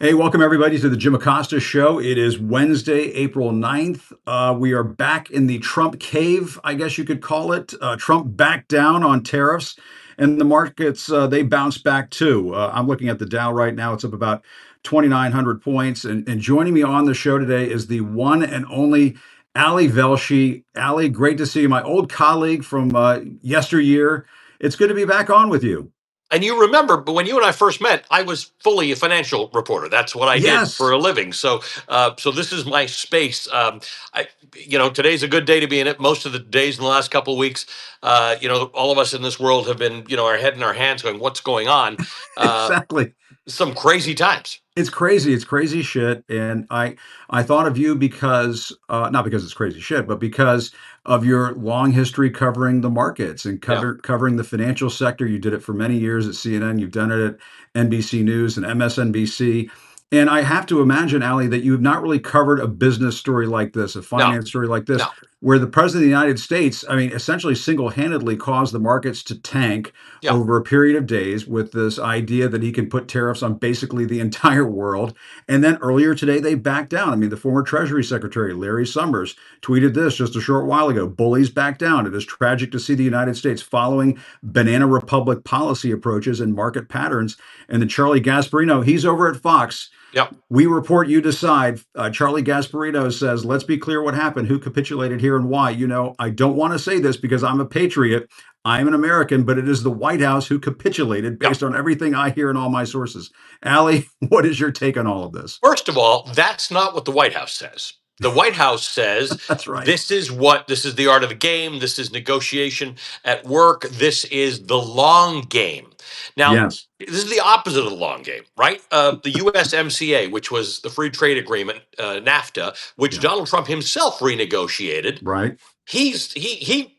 Hey, welcome everybody to the Jim Acosta Show. It is Wednesday, April 9th. We are back in the Trump cave, I guess you could call it. Trump backed down on tariffs, and the markets, they bounced back too. I'm looking at the Dow right now. It's up about 2,900 points. And joining me on the show today is the one and only Ali Velshi. Ali, great to see you, my old colleague from yesteryear. It's good to be back on with you. And you remember, but when you and I first met, I was fully a financial reporter. That's what I did for Yes. a living. So this is my space. Today's a good day to be in it. Most of the days in the last couple of weeks, all of us in this world have been, our head in our hands, going, "What's going on?" Uh, Exactly. some crazy times. It's crazy. It's crazy shit. And I thought of you because not because it's crazy shit, but because of your long history covering the markets and Yeah. covering the financial sector. You did it for many years at CNN. You've done it at NBC News and MSNBC. And I have to imagine, Ali, that you have not really covered a business story like this, a No. finance story like this, No. where the president of the United States, I mean, essentially single-handedly caused the markets to tank Yeah. over a period of days with this idea that he can put tariffs on basically the entire world. And then earlier today, they backed down. I mean, the former Treasury Secretary, Larry Summers, tweeted this just a short while ago: "Bullies back down. It is tragic to see the United States following banana republic policy approaches and market patterns." And then Charlie Gasparino, he's over at Fox. Yeah. "We report, you decide." Charlie Gasparino says, "Let's be clear what happened, who capitulated here, and why. I don't want to say this because I'm a patriot. I'm an American, but it is the White House who capitulated Yeah. based on everything I hear in all my sources." Ali, what is your take on all of this? First of all, that's not what the White House says. The White House says That's right. this is the art of the game. This is negotiation at work. This is the long game. Now, Yes. this is the opposite of the long game, right? The USMCA, which was the free trade agreement, NAFTA, which Yeah. Donald Trump himself renegotiated. Right. He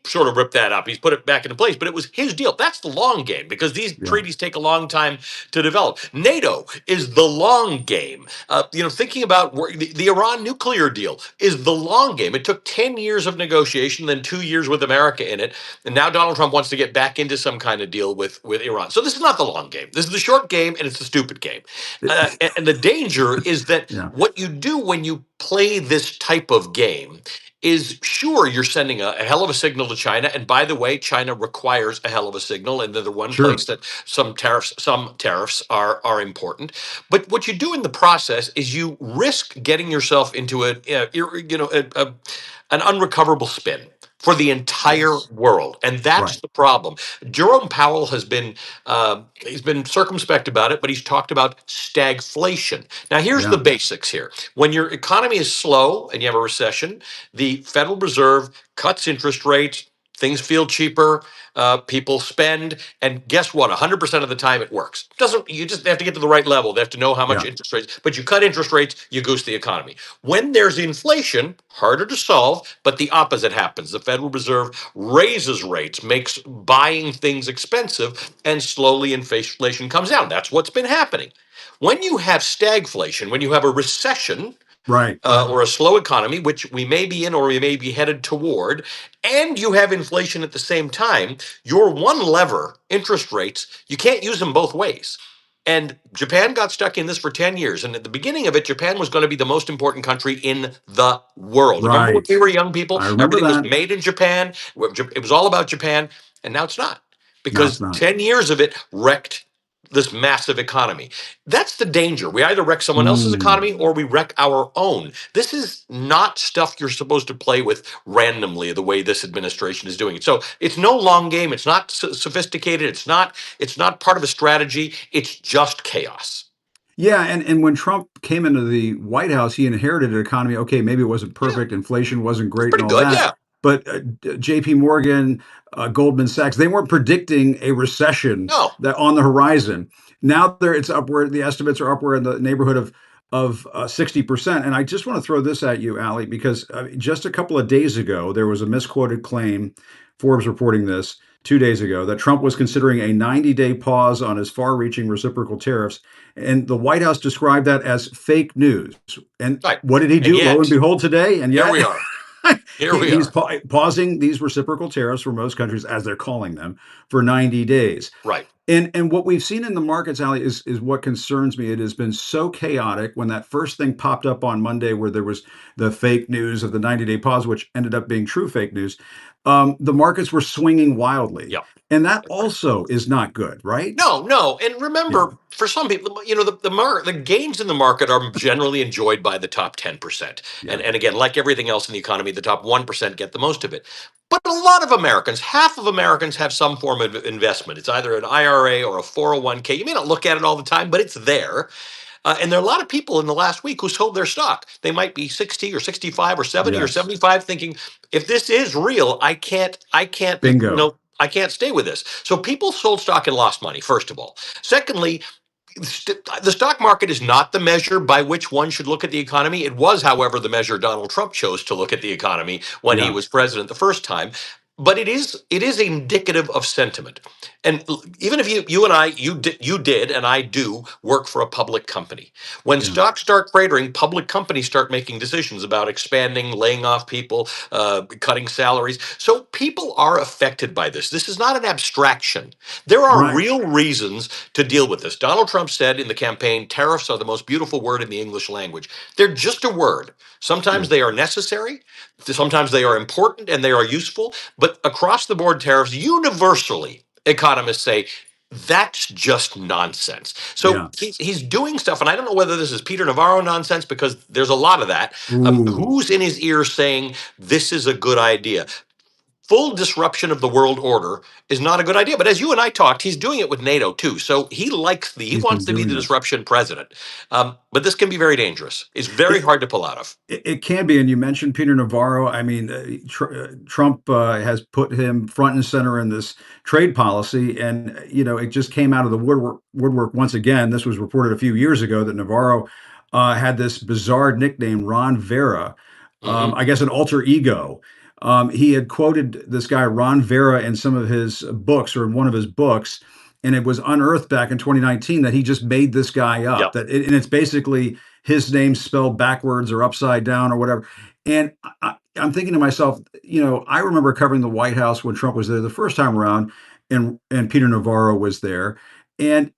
sort of ripped that up. He's put it back into place, but it was his deal. That's the long game because these Yeah. treaties take a long time to develop. NATO is the long game. Thinking about the Iran nuclear deal is the long game. It took 10 years of negotiation, then 2 years with America in it, and now Donald Trump wants to get back into some kind of deal with Iran. So this is not the long game. This is the short game, and it's the stupid game. And the danger is that Yeah. what you do when you play this type of game is, sure, you're sending a hell of a signal to China. And by the way, China requires a hell of a signal. And they're the one Sure. place that some tariffs are important. But what you do in the process is you risk getting yourself into an unrecoverable spin for the entire Yes. world, and that's Right. the problem. Jerome Powell has been he's been circumspect about it, but he's talked about stagflation. Now, here's the Yeah. basics here: when your economy is slow and you have a recession, the Federal Reserve cuts interest rates. Things feel cheaper. People spend, and guess what? 100% of the time, it works. Doesn't You just have to get to the right level? They have to know how much Yeah. interest rates. But you cut interest rates, you goose the economy. When there's inflation, harder to solve, but the opposite happens. The Federal Reserve raises rates, makes buying things expensive, and slowly inflation comes down. That's what's been happening. When you have stagflation, when you have a recession, Right. or a slow economy, which we may be in or we may be headed toward, and you have inflation at the same time, your one lever, interest rates, you can't use them both ways. And Japan got stuck in this for 10 years. And at the beginning of it, Japan was going to be the most important country in the world. Remember when Right. we were young people? I remember Everything was that. made in Japan. It was all about Japan. And now it's not, No, it's because not. 10 years of it wrecked this massive economy. That's the danger. We either wreck someone else's Mm. economy or we wreck our own. This is not stuff you're supposed to play with randomly the way this administration is doing it. So it's no long game. It's not sophisticated. It's not part of a strategy. It's just chaos. Yeah, and when Trump came into the White House, he inherited an economy. Okay, maybe it wasn't Yeah, perfect, inflation wasn't it's great, and pretty all good. that. Yeah. But J.P. Morgan, Goldman Sachs, they weren't predicting a recession No. that on the horizon. Now it's upward. The estimates are upward in the neighborhood of 60%. And I just want to throw this at you, Ali, because just a couple of days ago there was a misquoted claim. Forbes reporting this 2 days ago that Trump was considering a 90-day pause on his far-reaching reciprocal tariffs, and the White House described that as fake news. And Right. what did he And do? Lo and yet, behold, today, and here yet, we are. Here we He's are. pausing these reciprocal tariffs for most countries, as they're calling them, for 90 days. Right. And what we've seen in the markets, Ali, is what concerns me. It has been so chaotic. When that first thing popped up on Monday, where there was the fake news of the 90-day pause, which ended up being true fake news, the markets were swinging wildly, Yeah. and that also is not good, right? No, no. And Yeah, remember, for some people, the gains in the market are generally enjoyed by the top 10%. And yeah, and again, like everything else in the economy, the top 1% get the most of it. But a lot of Americans, half of Americans have some form of investment. It's either an IRA or a 401k. You may not look at it all the time, but it's there. And there are a lot of people in the last week who sold their stock. They might be 60 or 65 or 70 or yes, 75 thinking, if this is real, bingo. I can't stay with this. So people sold stock and lost money, first of all. Secondly, the stock market is not the measure by which one should look at the economy. It was, however, the measure Donald Trump chose to look at the economy when he Yeah, was president the first time. But it is indicative of sentiment. And even if you and I you did and I do work for a public company. When yeah, stocks start cratering, public companies start making decisions about expanding, laying off people, cutting salaries. So people are affected by this. This is not an abstraction. There are right. real reasons to deal with this. Donald Trump said in the campaign, tariffs are the most beautiful word in the English language. They're just a word. Yeah, Sometimes they are necessary, sometimes they are important and they are useful, but across the board tariffs, universally, economists say that's just nonsense. So yeah. he's doing stuff, and I don't know whether this is Peter Navarro nonsense because there's a lot of that. Ooh, Who's in his ear saying this is a good idea? Full disruption of the world order is not a good idea. But as you and I talked, he's doing it with NATO too. So he he's wants been to be doing the this. disruption president. But this can be very dangerous. It's very hard to pull out of. It can be, and you mentioned Peter Navarro. I mean, Trump has put him front and center in this trade policy, and it just came out of the woodwork once again. This was reported a few years ago that Navarro had this bizarre nickname, Ron Vera. Hmm. I guess an alter ego. He had quoted this guy Ron Vera in some of his books, or in one of his books, and it was unearthed back in 2019 that he just made this guy up. Yep. And it's basically his name spelled backwards or upside down or whatever. And I'm thinking to myself, I remember covering the White House when Trump was there the first time around, and Peter Navarro was there, and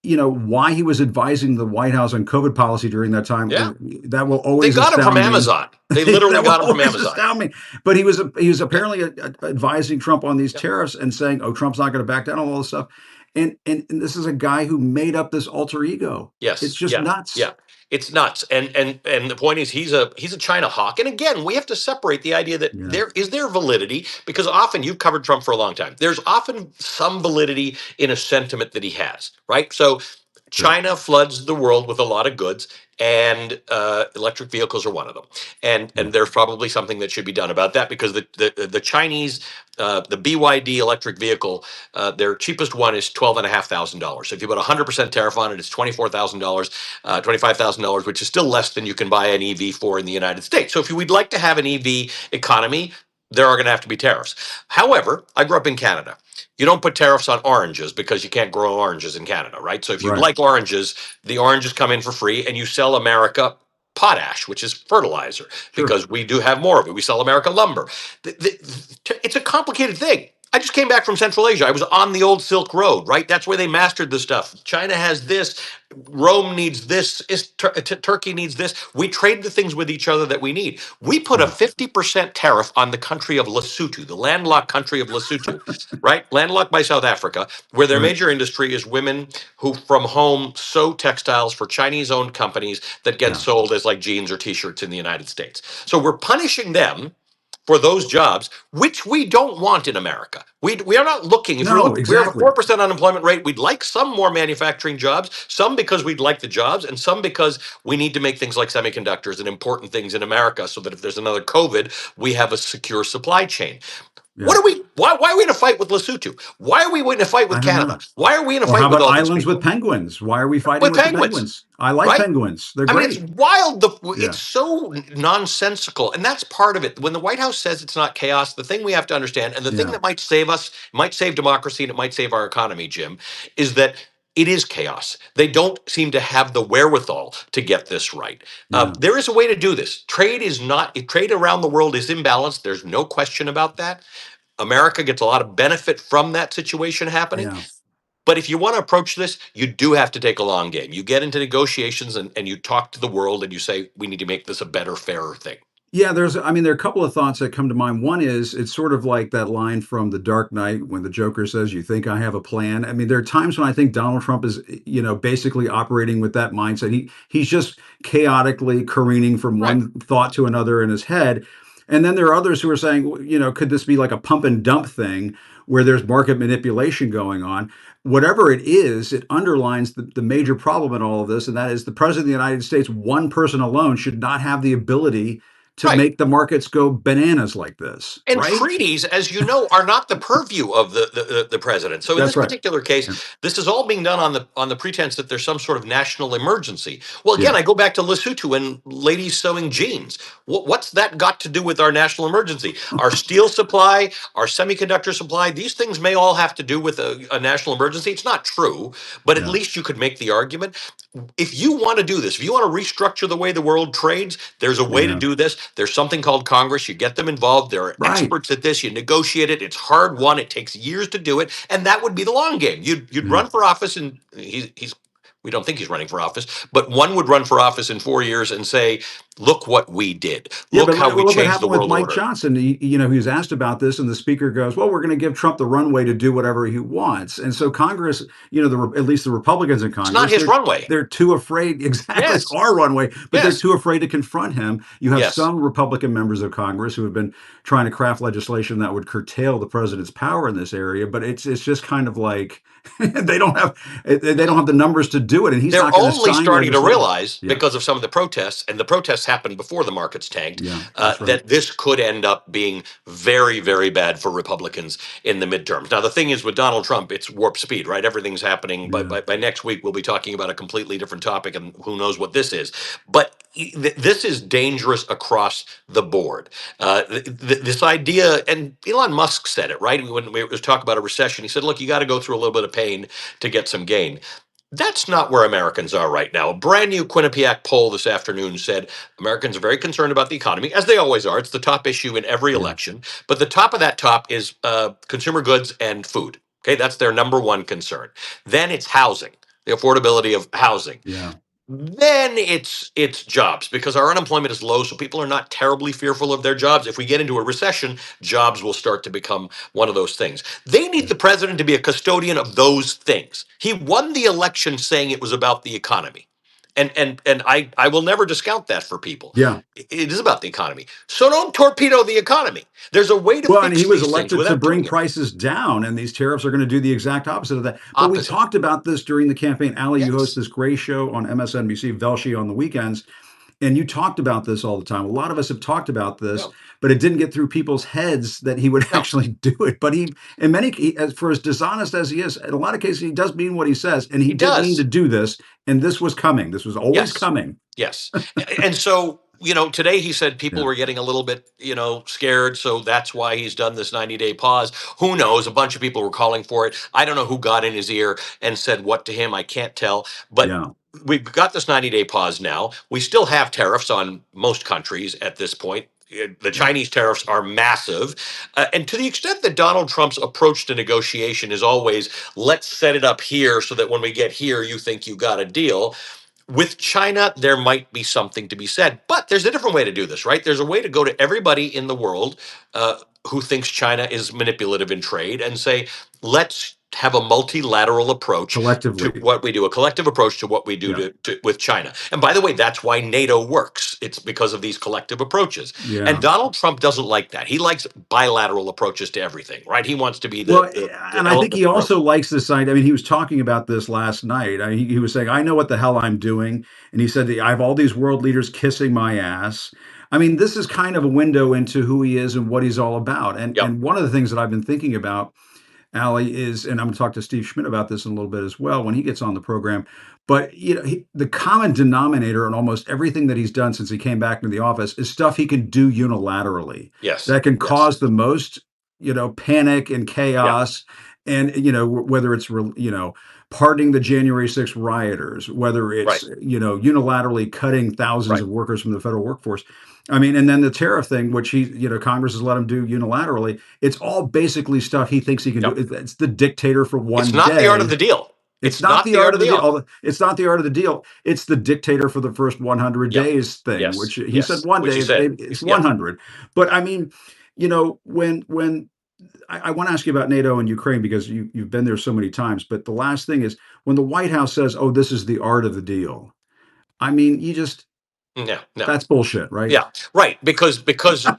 why he was advising the White House on COVID policy during that time. Yeah. That will They always got him from astound me. Amazon. They literally That will got him from always Amazon. astound me. But he was Yeah. apparently advising Trump on these Yeah. tariffs and saying, "Oh, Trump's not going to back down on all this stuff." And this is a guy who made up this alter ego. It's Yes. just Yeah. nuts. Yeah. It's nuts. And the point is he's a China hawk. And again, we have to separate the idea that Yeah, there validity, because often you've covered Trump for a long time. There's often some validity in a sentiment that he has, right? So sure. China floods the world with a lot of goods, and electric vehicles are one of them. And Yeah, there's probably something that should be done about that, because the Chinese, the BYD electric vehicle, their cheapest one is $12,500. So if you put 100% tariff on it, it's $24,000, $25,000, which is still less than you can buy an EV for in the United States. So if we'd like to have an EV economy, there are going to have to be tariffs. However, I grew up in Canada. You don't put tariffs on oranges because you can't grow oranges in Canada, right? So if you right. like oranges, the oranges come in for free, and you sell America potash, which is fertilizer, Sure. because we do have more of it. We sell America lumber. It's a complicated thing. I just came back from Central Asia. I was on the old Silk Road, right? That's where they mastered the stuff. China has this. Rome needs this. Turkey needs this. We trade the things with each other that we need. We put a Yeah. 50% tariff on the country of Lesotho, the landlocked country of Lesotho, right? Landlocked by South Africa, where their Right. major industry is women who from home sew textiles for Chinese owned companies that get Yeah. sold as like jeans or t-shirts in the United States. So we're punishing them for those jobs, which we don't want in America. We are not looking. If you No, look, we have a exactly. 4% unemployment rate. We'd like some more manufacturing jobs, some because we'd like the jobs, and some because we need to make things like semiconductors and important things in America, so that if there's another COVID, we have a secure supply chain. What Yeah. are we? Why are we in a fight with Lesotho? Why are we in a fight I with don't Canada? know. Why are we in a Or how fight with about all these islands with people? penguins? Why are we fighting With with the penguins, penguins? I like right? penguins. They're I mean, it's great. wild. It's Yeah. so nonsensical, and that's part of it. When the White House says it's not chaos, the thing we have to understand, and the thing Yeah. that might save us, might save democracy, and it might save our economy, Jim, is that It is chaos. They don't seem to have the wherewithal to get this right. Yeah. There is a way to do this. Trade around the world is imbalanced. There's no question about that. America gets a lot of benefit from that situation happening. Yeah. But if you want to approach this, you do have to take a long game. You get into negotiations and you talk to the world and you say, we need to make this a better, fairer thing. Yeah, there are a couple of thoughts that come to mind. One is it's sort of like that line from The Dark Knight when the Joker says, "You think I have a plan?" I mean, there are times when I think Donald Trump is, basically operating with that mindset. He's just chaotically careening from Right. one thought to another in his head. And then there are others who are saying, could this be like a pump and dump thing where there's market manipulation going on? Whatever it is, it underlines the major problem in all of this, and that is the president of the United States, one person alone, should not have the ability to Right. make the markets go bananas like this, And right? treaties, as you know, are not the purview of the president. So in this That's right. particular case, Yeah. this is all being done on the pretense that there's some sort of national emergency. Well, again, Yeah. I go back to Lesotho and ladies sewing jeans. What's that got to do with our national emergency? Our steel supply, our semiconductor supply, these things may all have to do with a national emergency. It's not true, but at Yeah. least you could make the argument. If you want to do this, if you want to restructure the way the world trades, there's a way to Yeah. do this. There's something called Congress. You get them involved. There are Right. experts at this. You negotiate it. It's hard won. It takes years to do it, and that would be the long game. You'd Yeah. run for office, and he's. We don't think he's running for office, but one would run for office in 4 years and say, "Look what we did. Yeah, Look but how we look what changed the happened with world Mike order." Johnson. He was asked about this, and the speaker goes, "Well, we're going to give Trump the runway to do whatever he wants." And so Congress, at least the Republicans in It's not Congress, his runway. they're too afraid. Exactly, it's Yes. our runway, but they're Yes. too afraid to confront him. You have Yes. some Republican members of Congress who have been trying to craft legislation that would curtail the president's power in this area, but it's just kind of like they don't have the numbers to do it, and he's They're not going to only sign starting to legislation. realize, Yeah, because of some of the protests, and the protests happened before the markets tanked, yeah, that's right. that this could end up being very, very bad for Republicans in the midterms. Now, the thing is with Donald Trump, it's warp speed, right? Everything's happening. By, Yeah, by, by next week, we'll be talking about a completely different topic, and who knows what this is. But this is dangerous across the board. This idea, and Elon Musk said it, right? When we was talking about a recession, he said, look, you got to go through a little bit of pain to get some gain. That's not where Americans are right now. A brand new Quinnipiac poll this afternoon said Americans are very concerned about the economy, as they always are. It's the top issue in every yeah, election. But the top of that top is consumer goods and food. Okay, that's their number one concern. Then it's housing, the affordability of housing. yeah. Then it's jobs, because our unemployment is low, so people are not terribly fearful of their jobs. If we get into a recession, jobs will start to become one of those things. They need the president to be a custodian of those things. He won the election saying it was about the economy. And I will never discount that for people. Yeah. It is about the economy. So don't torpedo the economy. There's a way to Well, and he fix was these things elected to without bring doing it. prices down, and these tariffs are going to do the exact opposite of that. But we Opposite. talked about this during the campaign. Ali, you host Yes. this great show on MSNBC, Velshi on the weekends, and you talked about this all the time. A lot of us have talked about this, No. but it didn't get through people's heads that he would No. actually do it. But for as dishonest as he is, in a lot of cases, he does mean what he says, and he He did mean to does. do this, and this was coming. This was always Yes. coming. Yes. And so, today he said people Yeah, were getting a little bit, scared. So that's why he's done this 90-day pause. Who knows? A bunch of people were calling for it. I don't know who got in his ear and said what to him. I can't tell. But yeah, we've got this 90-day pause now. We still have tariffs on most countries at this point. The yeah. Chinese tariffs are massive. And to the extent that Donald Trump's approach to negotiation is always, let's set it up here so that when we get here, you think you got a deal. With China, there might be something to be said, but there's a different way to do this, right? There's a way to go to everybody in the world who thinks China is manipulative in trade and say, let's have a multilateral approach to Collectively. what we do, a collective approach to what we do Yeah, with China. And by the way, that's why NATO works. It's because of these collective approaches. And yeah. Donald Trump doesn't like that. He likes bilateral approaches to everything, right? He wants to be Well, the and I think elephant he in the room. also likes this idea. I mean, he was talking about this last night. He was saying, "I know what the hell I'm doing," and he said, "I have all these world leaders kissing my ass." I mean, this is kind of a window into who he is and what he's all about. And Yep. and one of the things that I've been thinking about, Ali, is, and I'm going to talk to Steve Schmidt about this in a little bit as well when he gets on the program. But the common denominator in almost everything that he's done since he came back into the office is stuff he can do unilaterally Yes. that can Yes. cause the most, panic and Yeah. chaos, and whether it's pardoning the January 6th rioters, whether Right. it's, unilaterally cutting thousands Right. of workers from the federal workforce. I mean, and then the tariff thing, which Congress has let him do unilaterally. It's all basically stuff he thinks he can do. Yep. It's the dictator for It's one not the art of day. the deal. It's It's not not the the art art of of the the deal. deal. It's not the art of the deal. It's the dictator for the first 100 Yep. days thing, Yes. which he said Yes. one Which day. he It's said. maybe it's Yep. 100. But I mean, when I want to ask you about NATO and Ukraine because you've been there so many times. But the last thing is when the White House says, "Oh, this is the art of the deal." I mean, No. No. that's bullshit, right? Yeah, right. Because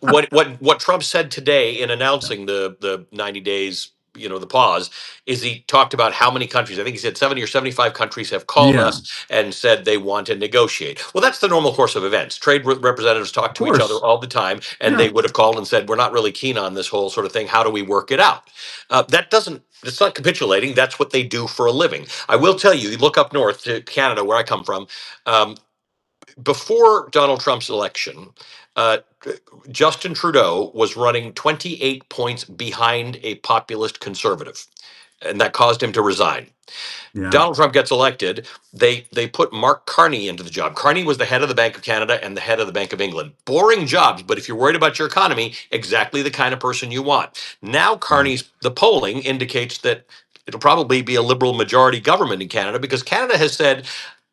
what Trump said today in announcing the 90 days, the pause, is he talked about how many countries. I think he said 70 or 75 countries have called Yeah, us and said they want to negotiate. Well, that's the normal course of events. Trade representatives talk of to each other course. all the time, and they Yeah, would have called and said, "We're not really keen on this whole sort of thing. How do we work it out?" That doesn't. It's not capitulating. That's what they do for a living. I will tell you. You look up north to Canada, where I come from. Um, Before Donald Trump's election, uh, Justin Trudeau was running 28 points behind a populist conservative, and that caused him to resign. yeah, Donald Trump gets elected. They put Mark Carney into the job. Carney was the head of the Bank of Canada and the head of the Bank of England. Boring jobs, but if you're worried about your economy, exactly the kind of person you want. Now yeah, Carney's the polling indicates that it'll probably be a liberal majority government in Canada because Canada has said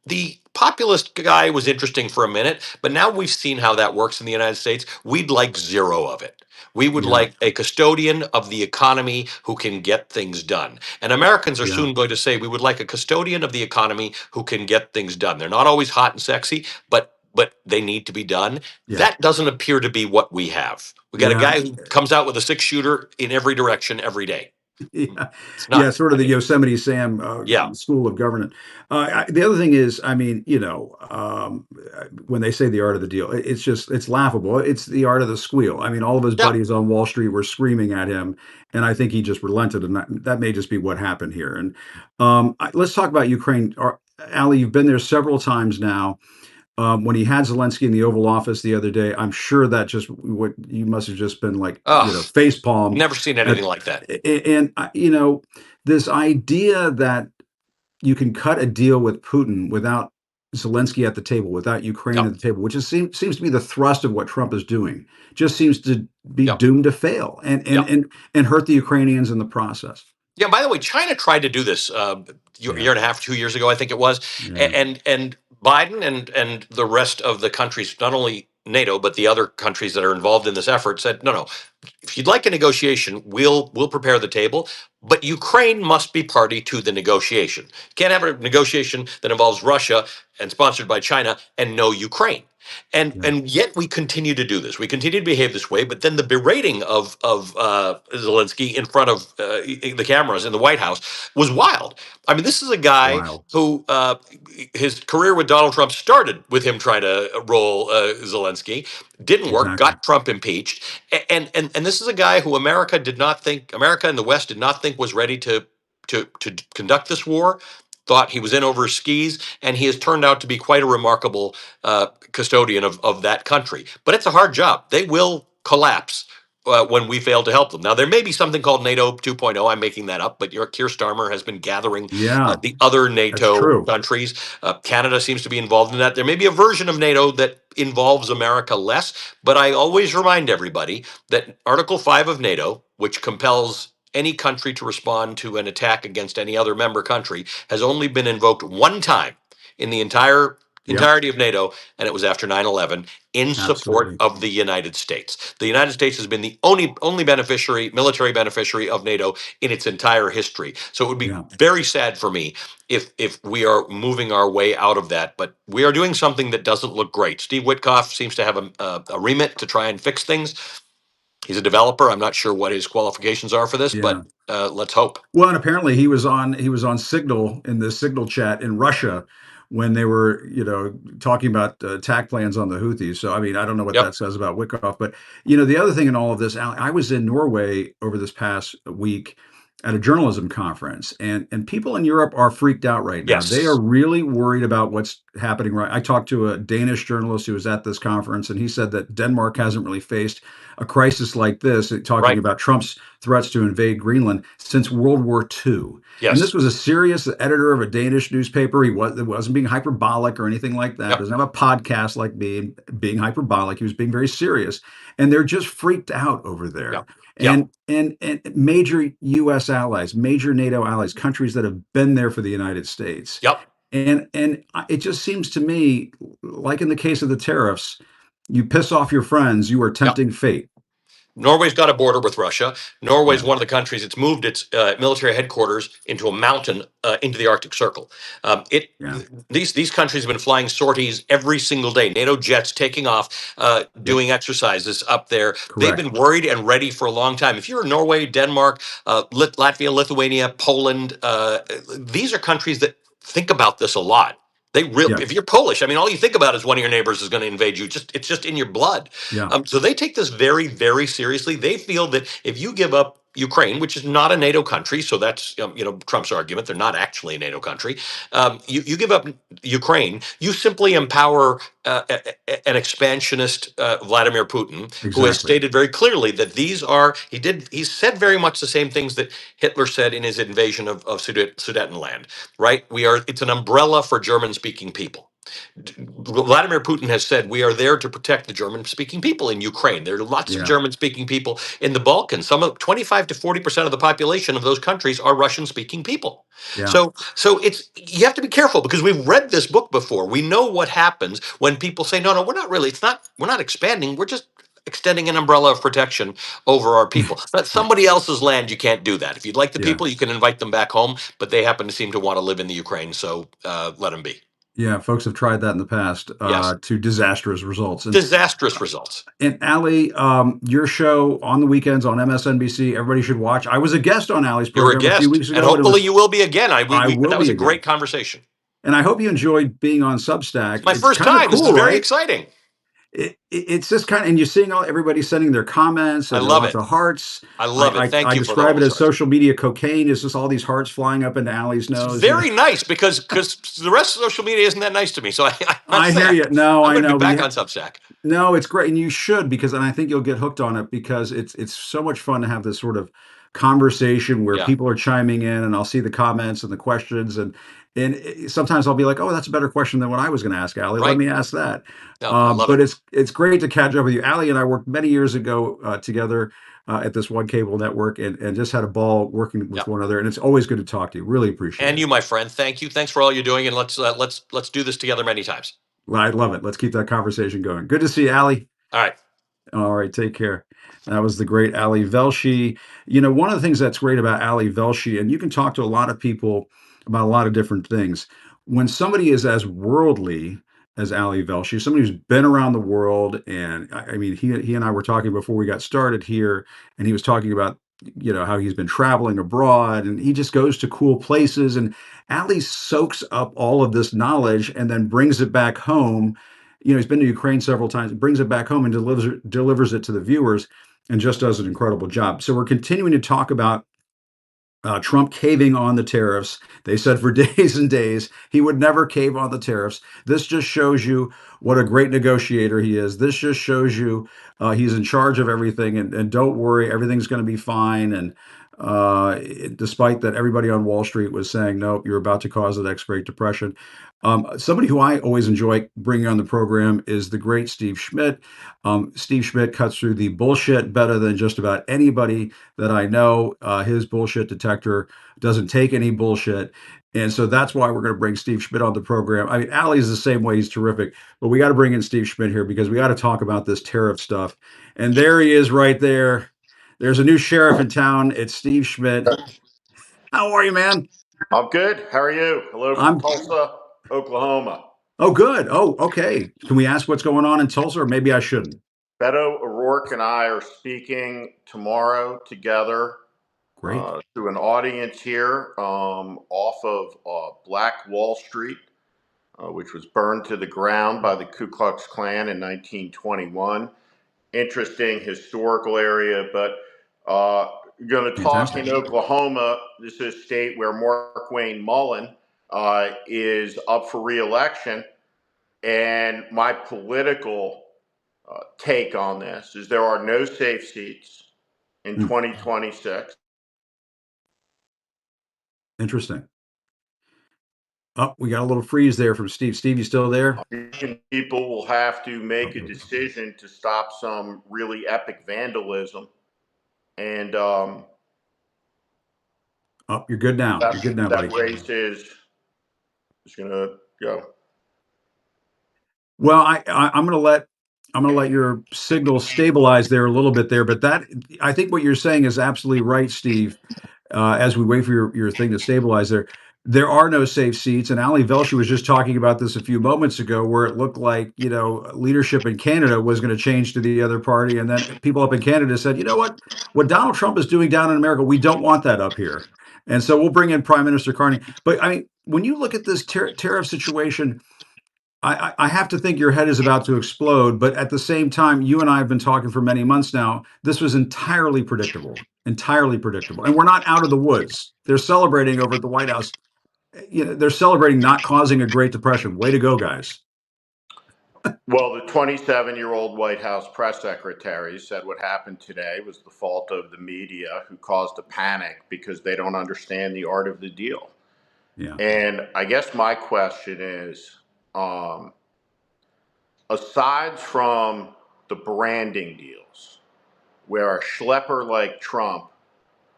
the populist guy was interesting for a minute, but now we've seen how that works in the United States. We'd like zero of it. We would yeah, like a custodian of the economy who can get things done. And Americans are yeah, soon going to say we would like a custodian of the economy who can get things done. They're not always hot and sexy, but they need to be done. yeah, That doesn't appear to be what we have. We got a yeah. guy who comes out with a six shooter in every direction every day. Yeah, It's yeah, not. sort of I the mean, Yosemite Sam yeah. school of government. The other thing is, I mean, when they say the art of the deal, it's laughable. It's the art of the squeal. I mean, all of his Yeah. buddies on Wall Street were screaming at him, and I think he just relented, and that may just be what happened here. And let's talk about Ukraine. Ali, you've been there several times now. When he had Zelensky in the Oval Office the other day, I'm sure that just what you must have just been like, Ugh. face palm. Never seen At, anything like that. and this idea that you can cut a deal with Putin without Zelensky at the table, without Ukraine Yep. at the table, which seems to be the thrust of what Trump is doing, just seems to be Yep. doomed to fail Yep. and hurt the Ukrainians in the process. Yeah. By the way, China tried to do this Yeah, year and a half, 2 years ago, I think it was, yeah, and Biden and the rest of the countries, not only NATO but the other countries that are involved in this effort, said no, no. If you'd like a negotiation, we'll prepare the table, but Ukraine must be party to the negotiation. You can't have a negotiation that involves Russia and sponsored by China and no Ukraine. yeah, And yet we continue to do this. We continue to behave this way. But then the berating of Zelensky in front of the cameras in the White House was wild. I mean, this is a guy wild, who his career with Donald Trump started with him trying to roll Zelensky, didn't work, exactly. got Trump impeached, and this is a guy who America and the West did not think was ready to conduct this war. Thought he was in over his skis, and he has turned out to be quite a remarkable custodian of that country. But it's a hard job. They will collapse when we fail to help them. Now, there may be something called NATO 2.0. I'm making that up, but your Keir Starmer has been gathering Yeah, the other that's NATO true. countries. Canada seems to be involved in that. There may be a version of NATO that involves America less, but I always remind everybody that Article 5 of NATO, which compels any country to respond to an attack against any other member country, has only been invoked one time in the Yep, entirety of NATO, and it was after 9/11 in support absolutely. of the United States. The United States has been the only beneficiary, military beneficiary of NATO in its entire history. So it would be Yeah. very sad for me if we are moving our way out of that. But we are doing something that doesn't look great. Steve Witkoff seems to have a remit to try and fix things. He's a developer. I'm not sure what his qualifications are for this, but Yeah. let's hope. Well, and apparently he was on Signal in the Signal chat in Russia when they were, talking about attack plans on the Houthis. So I mean, I don't know what Yep. that says about Wickoff, but the other thing in all of this, I was in Norway over this past week, at a journalism conference, and people in Europe are freaked out right now. They are Yes. really worried about what's happening. Right, I talked to a Danish journalist who was at this conference, and he said that Denmark hasn't really faced a crisis like this, talking Right. about Trump's threats to invade Greenland since World War II. And this Yes. was a serious editor of a Danish newspaper. It wasn't being hyperbolic or anything like that. Yep. Doesn't have a podcast like me being hyperbolic. He was being very serious, and they're just freaked out over there. Yep. Yep. And major U.S. allies, major NATO allies, countries that have been there for the United States, Yep. and it just seems to me, like in the case of the tariffs, you piss off your friends, you are Yep. tempting fate. Norway's got a border with Russia. Norway's Yeah, one of the countries that's moved its military headquarters into a mountain into the Arctic Circle. It yeah, these countries have been flying sorties every single day. NATO jets taking off, yep, doing exercises up there. They've correct. been worried and ready for a long time. If you're in Norway, Denmark, Latvia, Lithuania, Poland, these are countries that think about this a lot. Yeah, If you're Polish, I mean, all you think about is one of your neighbors is going to invade you. It's just in your blood. yeah, So they take this very, very seriously. They feel that if you give up Ukraine, which is not a NATO country, so that's Trump's argument. They're not actually a NATO country. You give up Ukraine, you simply empower an expansionist Vladimir Putin, who has exactly. stated very clearly that these are he said very much the same things that Hitler said in his invasion of Sudetenland. Right? It's an umbrella for German speaking people. Vladimir Putin has said we are there to protect the German-speaking people in Ukraine. There are lots of Yeah, German-speaking people in the Balkans. Some of 25 to 40% of the population of those countries are Russian-speaking people. yeah, So it's you have to be careful because we've read this book before. We know what happens when people say, no, we're not really. We're not expanding. We're just extending an umbrella of protection over our people. That's right. somebody else's land. You can't do that. If you'd like the Yeah. people, you can invite them back home, but they happen to seem to want to live in the Ukraine. So let them be. Yeah, folks have tried that in the past Yes. to disastrous results. Disastrous results. And Ali, your show on the weekends on MSNBC, everybody should watch. I was a guest on Ali's You're a program a few guest, weeks and ago, and it hopefully was you will be again. I will That was be a again. great conversation. And I hope you enjoyed being on It's Substack. my It's first kind of time. This is cool, very right? exciting. It's just kind of, and you're seeing everybody sending their comments, I and there are love lots it. of hearts. I love it. I Thank you for describe all it those as hearts. social media cocaine. It's just all these hearts flying up into Ali's It's nose. very nice because the rest of social media isn't that nice to me. So I must I say hear you. No, I'm I going to know, be but back on Substack. no, it's great, and you should, because and I think you'll get hooked on it because it's so much fun to have this sort of conversation where Yeah. people are chiming in, and I'll see the comments and the questions, and sometimes I'll be like, oh, that's a better question than what I was going to ask Ali. Let Right. me ask that. No, I love But it. it's great to catch up with you. Ali and I worked many years ago together at this one cable network, and just had a ball working Yeah. with one another. And it's always good to talk to you. Really appreciate And you, it. my friend, thank you. Thanks for all you're doing, and let's do this together many times. Well, I love it. Let's keep that conversation going. Good to see you, Ali. All right. All right, take care. That was the great Ali Velshi. You know, one of the things that's great about Ali Velshi, and you can talk to a lot of people about a lot of different things. When somebody is as worldly as Ali Velshi, somebody who's been around the world, and I mean, he and I were talking before we got started here, and he was talking about how he's been traveling abroad, and he just goes to cool places, and Ali soaks up all of this knowledge and then brings it back home. He's been to Ukraine several times, brings it back home and delivers it to the viewers, and just does an incredible job. So we're continuing to talk about Trump caving on the tariffs. They said for days and days he would never cave on the tariffs. This just shows you what a great negotiator he is. This just shows you he's in charge of everything, and don't worry, everything's going to be fine. And despite that, everybody on Wall Street was saying, nope, you're about to cause the next Great Depression. Somebody who I always enjoy bringing on the program is the great Steve Schmidt. Steve Schmidt cuts through the bullshit better than just about anybody that I know. His bullshit detector doesn't take any bullshit. And so that's why we're going to bring Steve Schmidt on the program. I mean, Ali's the same way. He's terrific. But we got to bring in Steve Schmidt here because we got to talk about this tariff stuff. And there he is right there. There's a new sheriff in town. It's Steve Schmidt. How are you, man? I'm good. How are you? Hello from I'm, Tulsa, Oklahoma. oh, good. Oh, okay. Can we ask what's going on in Tulsa, or maybe I shouldn't? Beto O'Rourke and I are speaking tomorrow together Great. to an audience here off of Black Wall Street, which was burned to the ground by the Ku Klux Klan in 1921. Interesting historical area, but Going to talk Fantastic. in Oklahoma. This is a state where Markwayne Mullin is up for re-election. And my political take on this is there are no safe seats in 2026. Interesting. Oh, we got a little freeze there from Steve. Steve, you still there? People will have to make a decision to stop some really epic vandalism. And Oh, you're good now. You're good now, buddy. that race is going to go. Well, I'm gonna let your signal stabilize there a little bit there, but that I think what you're saying is absolutely right, Steve. As we wait for your thing to stabilize there are no safe seats. And Ali Velshi was just talking about this a few moments ago, where it looked like, leadership in Canada was going to change to the other party. And then people up in Canada said, you know what Donald Trump is doing down in America, we don't want that up here. And so we'll bring in Prime Minister Carney. But I mean, when you look at this tariff situation, I have to think your head is about to explode, but at the same time, you and I have been talking for many months now. This was entirely predictable, and we're not out of the woods. They're celebrating over at the White House. They're celebrating not causing a Great Depression. Way to go, guys! Well, the 27-year-old White House press secretary said what happened today was the fault of the media, who caused a panic because they don't understand the art of the deal. Yeah, And I guess my question is, aside from the branding deals, where a schlepper like Trump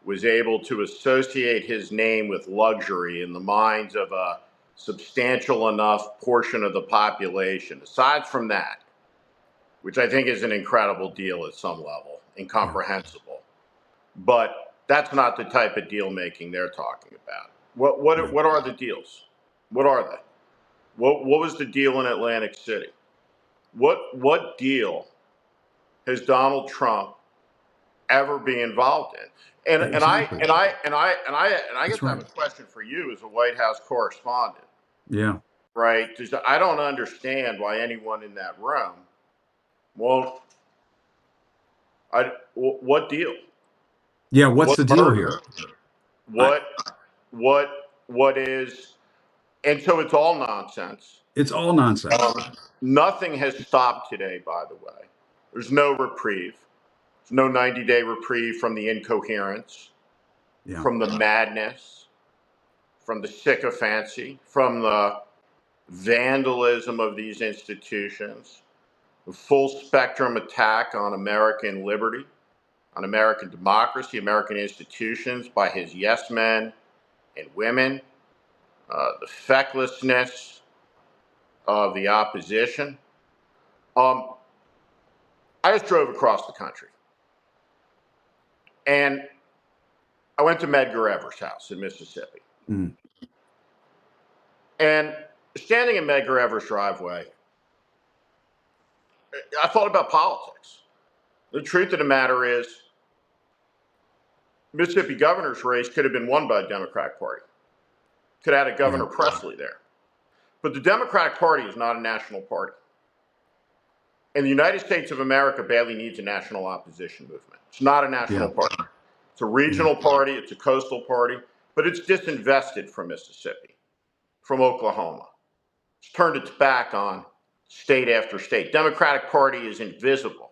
was able to associate his name with luxury in the minds of a substantial enough portion of the population, aside from that, which I think is an incredible deal at some level, incomprehensible, but that's not the type of deal making they're talking about. What are the deals? What are they? What was the deal in Atlantic City? What deal has Donald Trump ever been involved in? And I exactly. guess That's I have right. a question for you as a White House correspondent, Yeah, right? Because I don't understand why anyone in that room. Well, what deal? yeah. What's What the deal murder? here? I, What is? And so it's all nonsense. it's all nonsense. Nothing has stopped today, by the way. There's no reprieve. There's no 90-day reprieve from the incoherence, Yeah, from the madness, from the sycophancy, from the vandalism of these institutions, the full spectrum attack on American liberty, on American democracy, American institutions by his yes men and women, the fecklessness of the opposition. I just drove across the country, and I went to Medgar Evers' house in Mississippi. mm, And standing in Medgar Evers' driveway, I thought about politics. The truth of the matter is, Mississippi governor's race could have been won by the Democratic Party. Could have had a yeah, Governor Presley there. But the Democratic Party is not a national party. And the United States of America badly needs a national opposition movement. It's not a national yeah, party. It's a yeah, regional party, it's a coastal party, but it's disinvested from Mississippi, from Oklahoma. It's turned its back on state after state. Democratic Party is invisible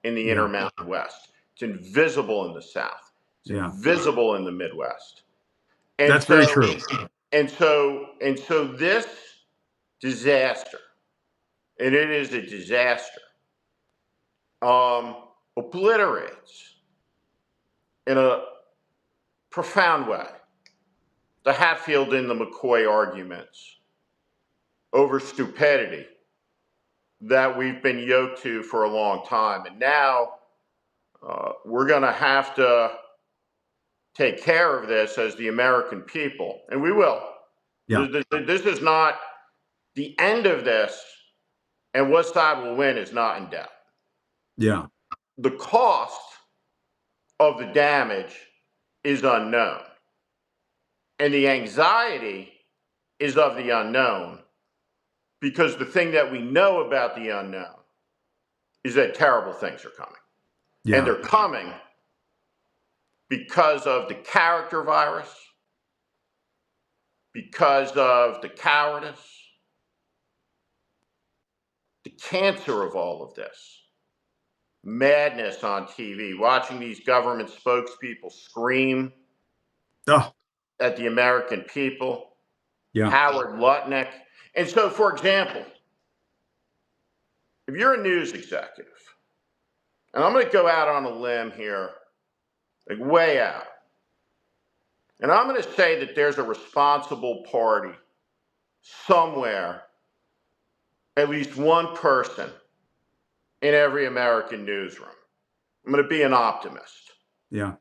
in the yeah, Intermountain West. It's invisible in the South. It's yeah. invisible in the Midwest. And That's very so, true. and so this disaster, and it is a disaster, obliterates in a profound way the Hatfield and the McCoy arguments over stupidity that we've been yoked to for a long time. And now we're going to have to take care of this as the American people, and we will. Yeah, This is not the end of this, and what side will win is not in doubt. yeah, The cost of the damage is unknown, and the anxiety is of the unknown, because the thing that we know about the unknown is that terrible things are coming. And yeah, they're coming because of the character virus, because of the cowardice, the cancer of all of this. Madness on TV, watching these government spokespeople scream Oh, at the American people, yeah. Howard Lutnick. And so, for example, if you're a news executive, and I'm going to go out on a limb here, like way out, and I'm going to say that there's a responsible party somewhere, at least one person in every American newsroom. I'm going to be an optimist. Yeah.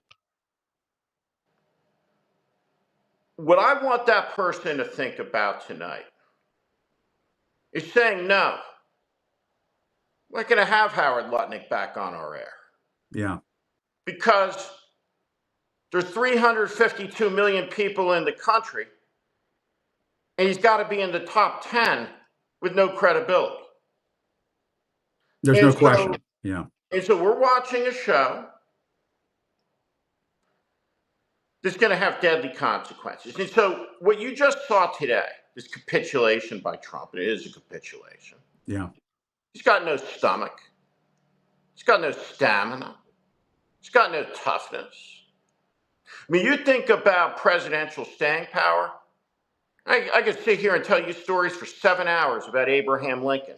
What I want that person to think about tonight is saying, no, we're not going to have Howard Lutnick back on our air. Yeah. Because there's 352 million people in the country, and he's got to be in the top 10 with no credibility. There's And no so, question. Yeah. And so we're watching a show that's going to have deadly consequences. And so what you just saw today, this capitulation by Trump, and it is a capitulation. Yeah. He's got no stomach. He's got no stamina. He's got no toughness. I mean, you think about presidential staying power. I could sit here and tell you stories for 7 hours about Abraham Lincoln.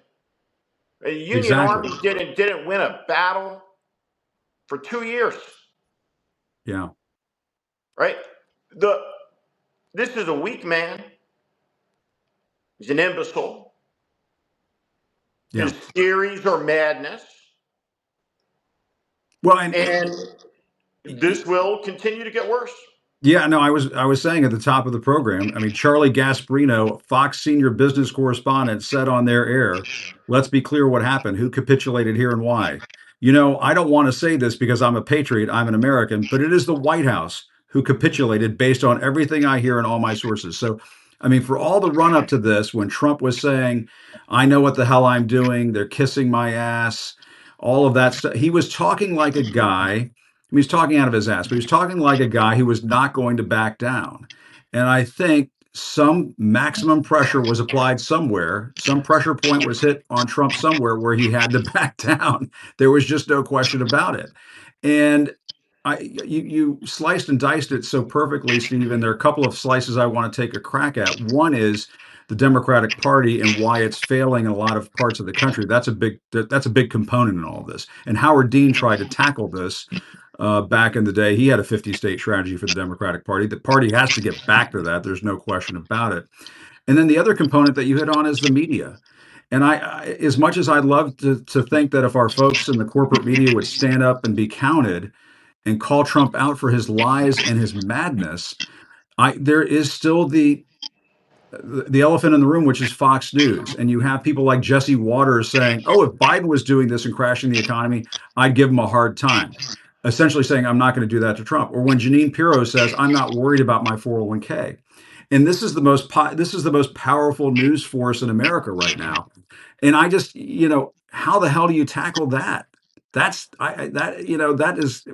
The Union Army didn't win a battle for 2 years. Yeah. Right? This is a weak man. He's an imbecile. Yeah. His theories are madness. Well, and this will continue to get worse. Yeah, no, I was saying at the top of the program, I mean, Charlie Gasparino, Fox senior business correspondent, said on their air, let's be clear what happened, who capitulated here and why. You know, I don't want to say this because I'm a patriot, I'm an American, but it is the White House who capitulated based on everything I hear in all my sources. So, I mean, for all the run up to this, when Trump was saying, I know what the hell I'm doing, they're kissing my ass, all of that stuff, he was talking like a guy. He was talking out of his ass, but he was talking like a guy who was not going to back down. And I think some maximum pressure was applied somewhere. Some pressure point was hit on Trump somewhere where he had to back down. There was just no question about it. And you sliced and diced it so perfectly, Steve. And there are a couple of slices I want to take a crack at. One is the Democratic Party and why it's failing in a lot of parts of the country. That's a big component in all of this. And Howard Dean tried to tackle this back in the day. He had a 50-state strategy for the Democratic Party. The party has to get back to that. There's no question about it. And then the other component that you hit on is the media. And I as much as I'd love to think that if our folks in the corporate media would stand up and be counted and call Trump out for his lies and his madness, there is still the elephant in the room, which is Fox News. And you have people like Jesse Waters saying, oh, if Biden was doing this and crashing the economy, I'd give him a hard time. Essentially saying, I'm not going to do that to Trump. Or when Janine Pirro says, I'm not worried about my 401k. And this is the most powerful news force in America right now. And I just, how the hell do you tackle that? That is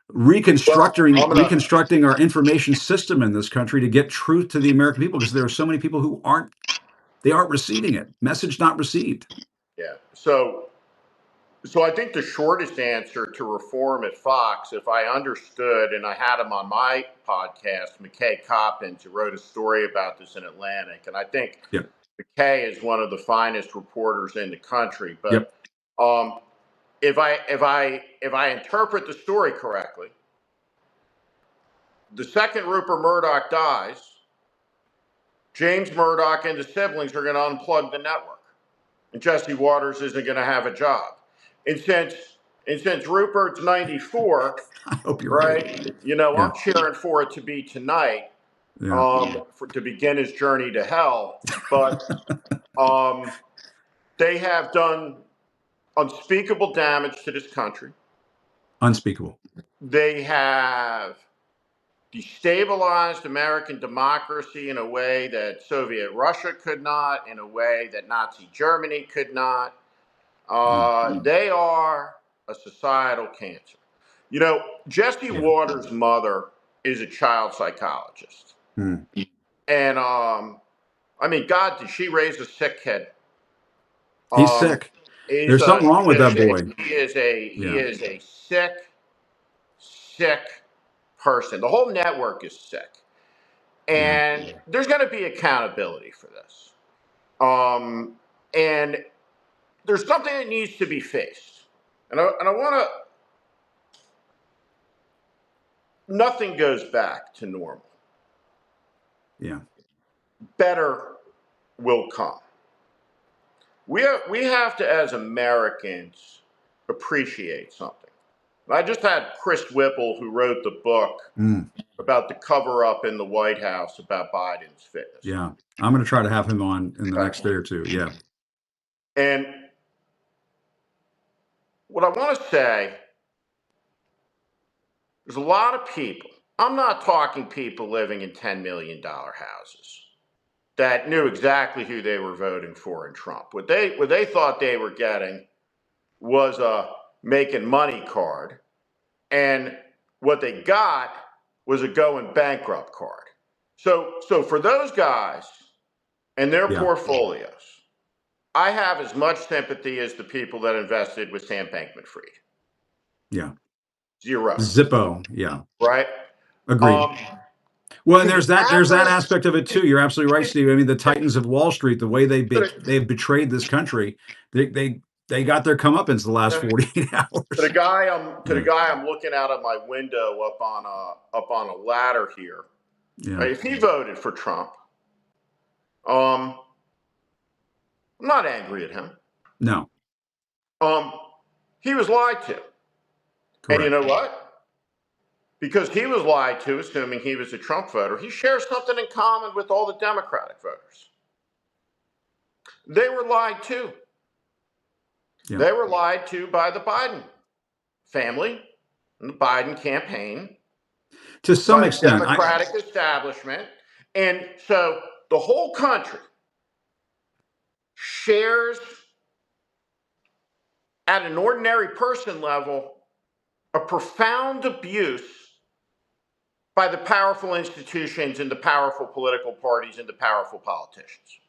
reconstructing our information system in this country to get truth to the American people, because there are so many people who aren't receiving it. Message not received. Yeah. So I think the shortest answer to reform at Fox, if I understood, and I had him on my podcast, McKay Coppins, who wrote a story about this in Atlantic, and I think McKay is one of the finest reporters in the country. But if I interpret the story correctly, the second Rupert Murdoch dies, James Murdoch and the siblings are going to unplug the network, and Jesse Waters isn't going to have a job. And since Rupert's 94, I hope you're right. I'm cheering for it to be tonight, to begin his journey to hell. But they have done unspeakable damage to this country. Unspeakable. They have destabilized American democracy in a way that Soviet Russia could not, in a way that Nazi Germany could not. They are a societal cancer. You know, Jesse Waters' mother is a child psychologist. Hmm. And I mean, God, did she raise a sick kid? He's sick. He's There's something wrong with that boy. he is a sick person. The whole network is sick. And there's going to be accountability for this. And there's something that needs to be faced. And I want to, nothing goes back to normal. Yeah. Better will come. We have to, as Americans, appreciate something. And I just had Chris Whipple, who wrote the book about the cover-up in the White House about Biden's fitness. Yeah. I'm going to try to have him on in the next day or two. Yeah. And what I want to say, there's a lot of people, I'm not talking people living in $10 million houses that knew exactly who they were voting for in Trump. What they thought they were getting was a making money card, and what they got was a going bankrupt card. So for those guys and their portfolios, I have as much sympathy as the people that invested with Sam Bankman-Fried. Yeah. Zero. Zippo. Yeah. Right? Agreed. Well, and there's that aspect of it too. You're absolutely right, Steve. I mean, the Titans of Wall Street, the way they've betrayed this country, they got their comeuppance the last 48 hours. To the guy I'm looking out of my window up on a ladder here. Yeah. Right, if he voted for Trump, I'm not angry at him. No. He was lied to. Correct. And you know what? Because he was lied to, assuming he was a Trump voter, he shares something in common with all the Democratic voters. They were lied to. Yeah. They were lied to by the Biden family and the Biden campaign. To some extent. The Democratic establishment. And so the whole country shares, at an ordinary person level, a profound abuse by the powerful institutions and the powerful political parties and the powerful politicians.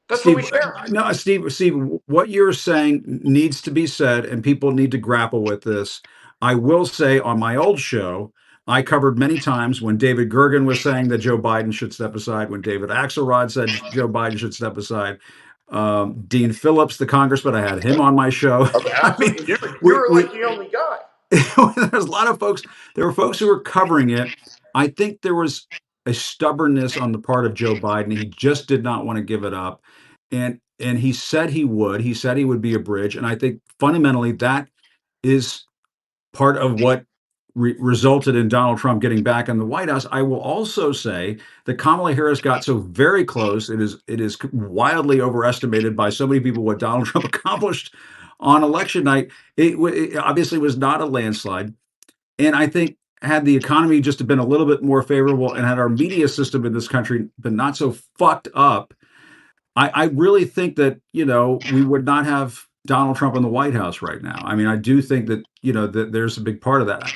That's Steve, what we share. No, Steve, what you're saying needs to be said, and people need to grapple with this. I will say, on my old show, I covered many times when David Gergen was saying that Joe Biden should step aside, when David Axelrod said Joe Biden should step aside. Dean Phillips, the congressman, I had him on my show. Okay, I mean, you're like the only guy. There's a lot of folks. There were folks who were covering it. I think there was a stubbornness on the part of Joe Biden. He just did not want to give it up, and he said he would. He said he would be a bridge, and I think fundamentally that is part of what resulted in Donald Trump getting back in the White House. I will also say that Kamala Harris got so very close. It is wildly overestimated by so many people what Donald Trump accomplished on election night. It obviously was not a landslide. And I think had the economy just been a little bit more favorable and had our media system in this country been not so fucked up, I really think that, we would not have Donald Trump in the White House right now. I mean, I do think that, that there's a big part of that.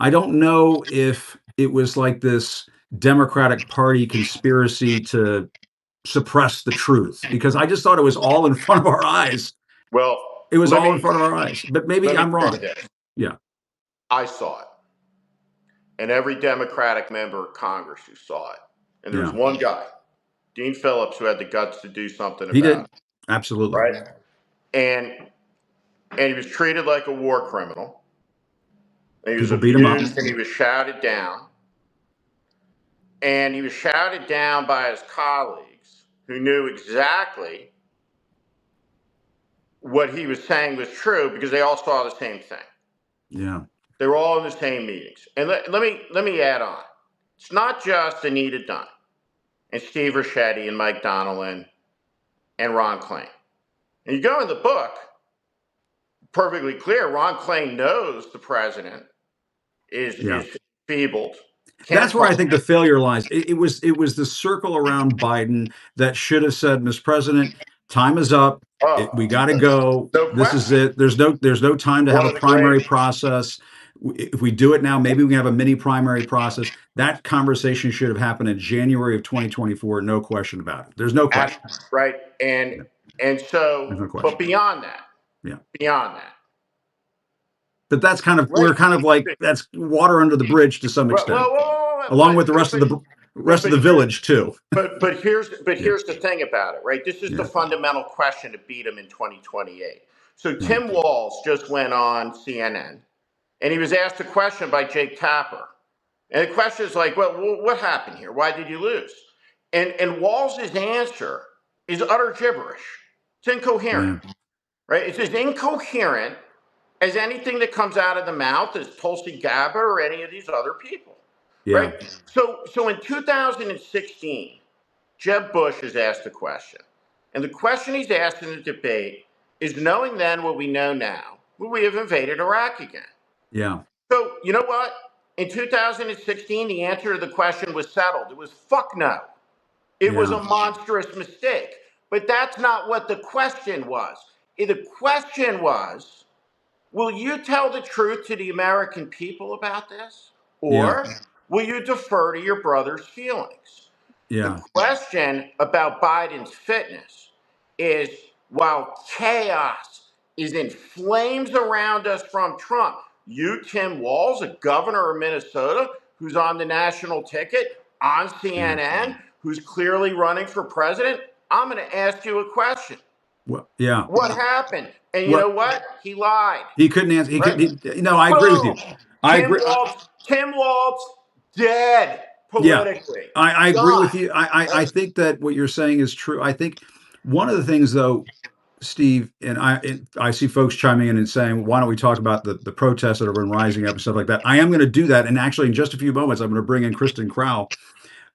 I don't know if it was like this Democratic Party conspiracy to suppress the truth, because I just thought it was all in front of our eyes. Well, it was all in front of our eyes, but maybe I'm wrong. Yeah. I saw it. And every Democratic member of Congress who saw it. And there was one guy, Dean Phillips, who had the guts to do something about it. He did. Absolutely. Right? And he was treated like a war criminal. And he was abused and he was shouted down. And he was shouted down by his colleagues who knew exactly what he was saying was true because they all saw the same thing. Yeah. They were all in the same meetings. And let me add on. It's not just Anita Dunn and Steve Ricchetti and Mike Donnellan and Ron Klain. And you go in the book, perfectly clear, Ron Klain knows the president is feebled. That's where I think the failure lies. It was the circle around Biden that should have said, Mr. President, time is up. We got to go. This is it. There's no time to have a primary process. If we do it now, maybe we can have a mini primary process. That conversation should have happened in January of 2024. No question about it. There's no question. Right. Yeah, And there's so, no but question. Yeah. beyond that, But that's kind of, we're let's kind of like, that's water under the bridge to some extent, along with the rest of the here's village too. Yeah. here's the thing about it, right? This is the Yeah. fundamental question to beat him in 2028. So Yeah. Tim Walz just went on CNN and he was asked a question by Jake Tapper. And the question is like, well, what happened here? Why did you lose? And Walz's answer is utter gibberish. It's incoherent, Yeah. right? It's as incoherent as anything that comes out of the mouth of Tulsi Gabbard or any of these other people, Yeah. right? So in 2016, Jeb Bush is asked a question. And the question he's asked in the debate is, knowing then what we know now, will we have invaded Iraq again? Yeah. So, you know what? In 2016, the answer to the question was settled. It was fuck no. It was Yeah. a monstrous mistake. But that's not what the question was. The question was, will you tell the truth to the American people about this? Yeah. Or will you defer to your brother's feelings? The Yeah. question about Biden's fitness is, while chaos is in flames around us from Trump, you, Tim Walz, a governor of Minnesota who's on the national ticket, on Yeah. CNN, who's clearly running for president, I'm going to ask you a question. Well, yeah. What happened? And you Well, know what? He lied. he couldn't answer. He Right? could. No, I agree with you. Boom. I agree. Tim Walz, dead Yeah, politically. I agree with Done. you. I think that what you're saying is true. I think one of the things, though, Steve, and I see folks chiming in and saying, why don't we talk about the protests that have been rising up and stuff like that? I am going to do that. And actually, in just a few moments, I'm going to bring in Kristen Crowell,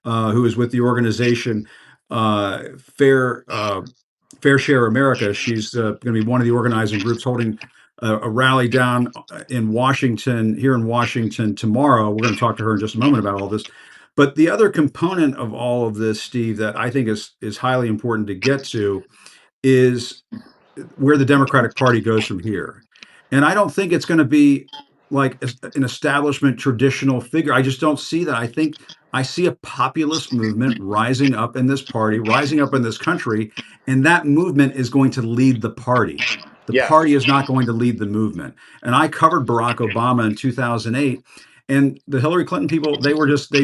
who is with the organization Fair Fair Share America. She's going to be one of the organizing groups holding a rally down in Washington, here in Washington tomorrow. We're going to talk to her in just a moment about all this. But the other component of all of this, Steve, that I think is highly important to get to is where the Democratic Party goes from here. And I don't think it's going to be like an establishment traditional figure. I just don't see that. I think I see a populist movement rising up in this party, rising up in this country, and that movement is going to lead the party. The party Yes. is not going to lead the movement. And I covered Barack Obama in 2008, and the Hillary Clinton people, they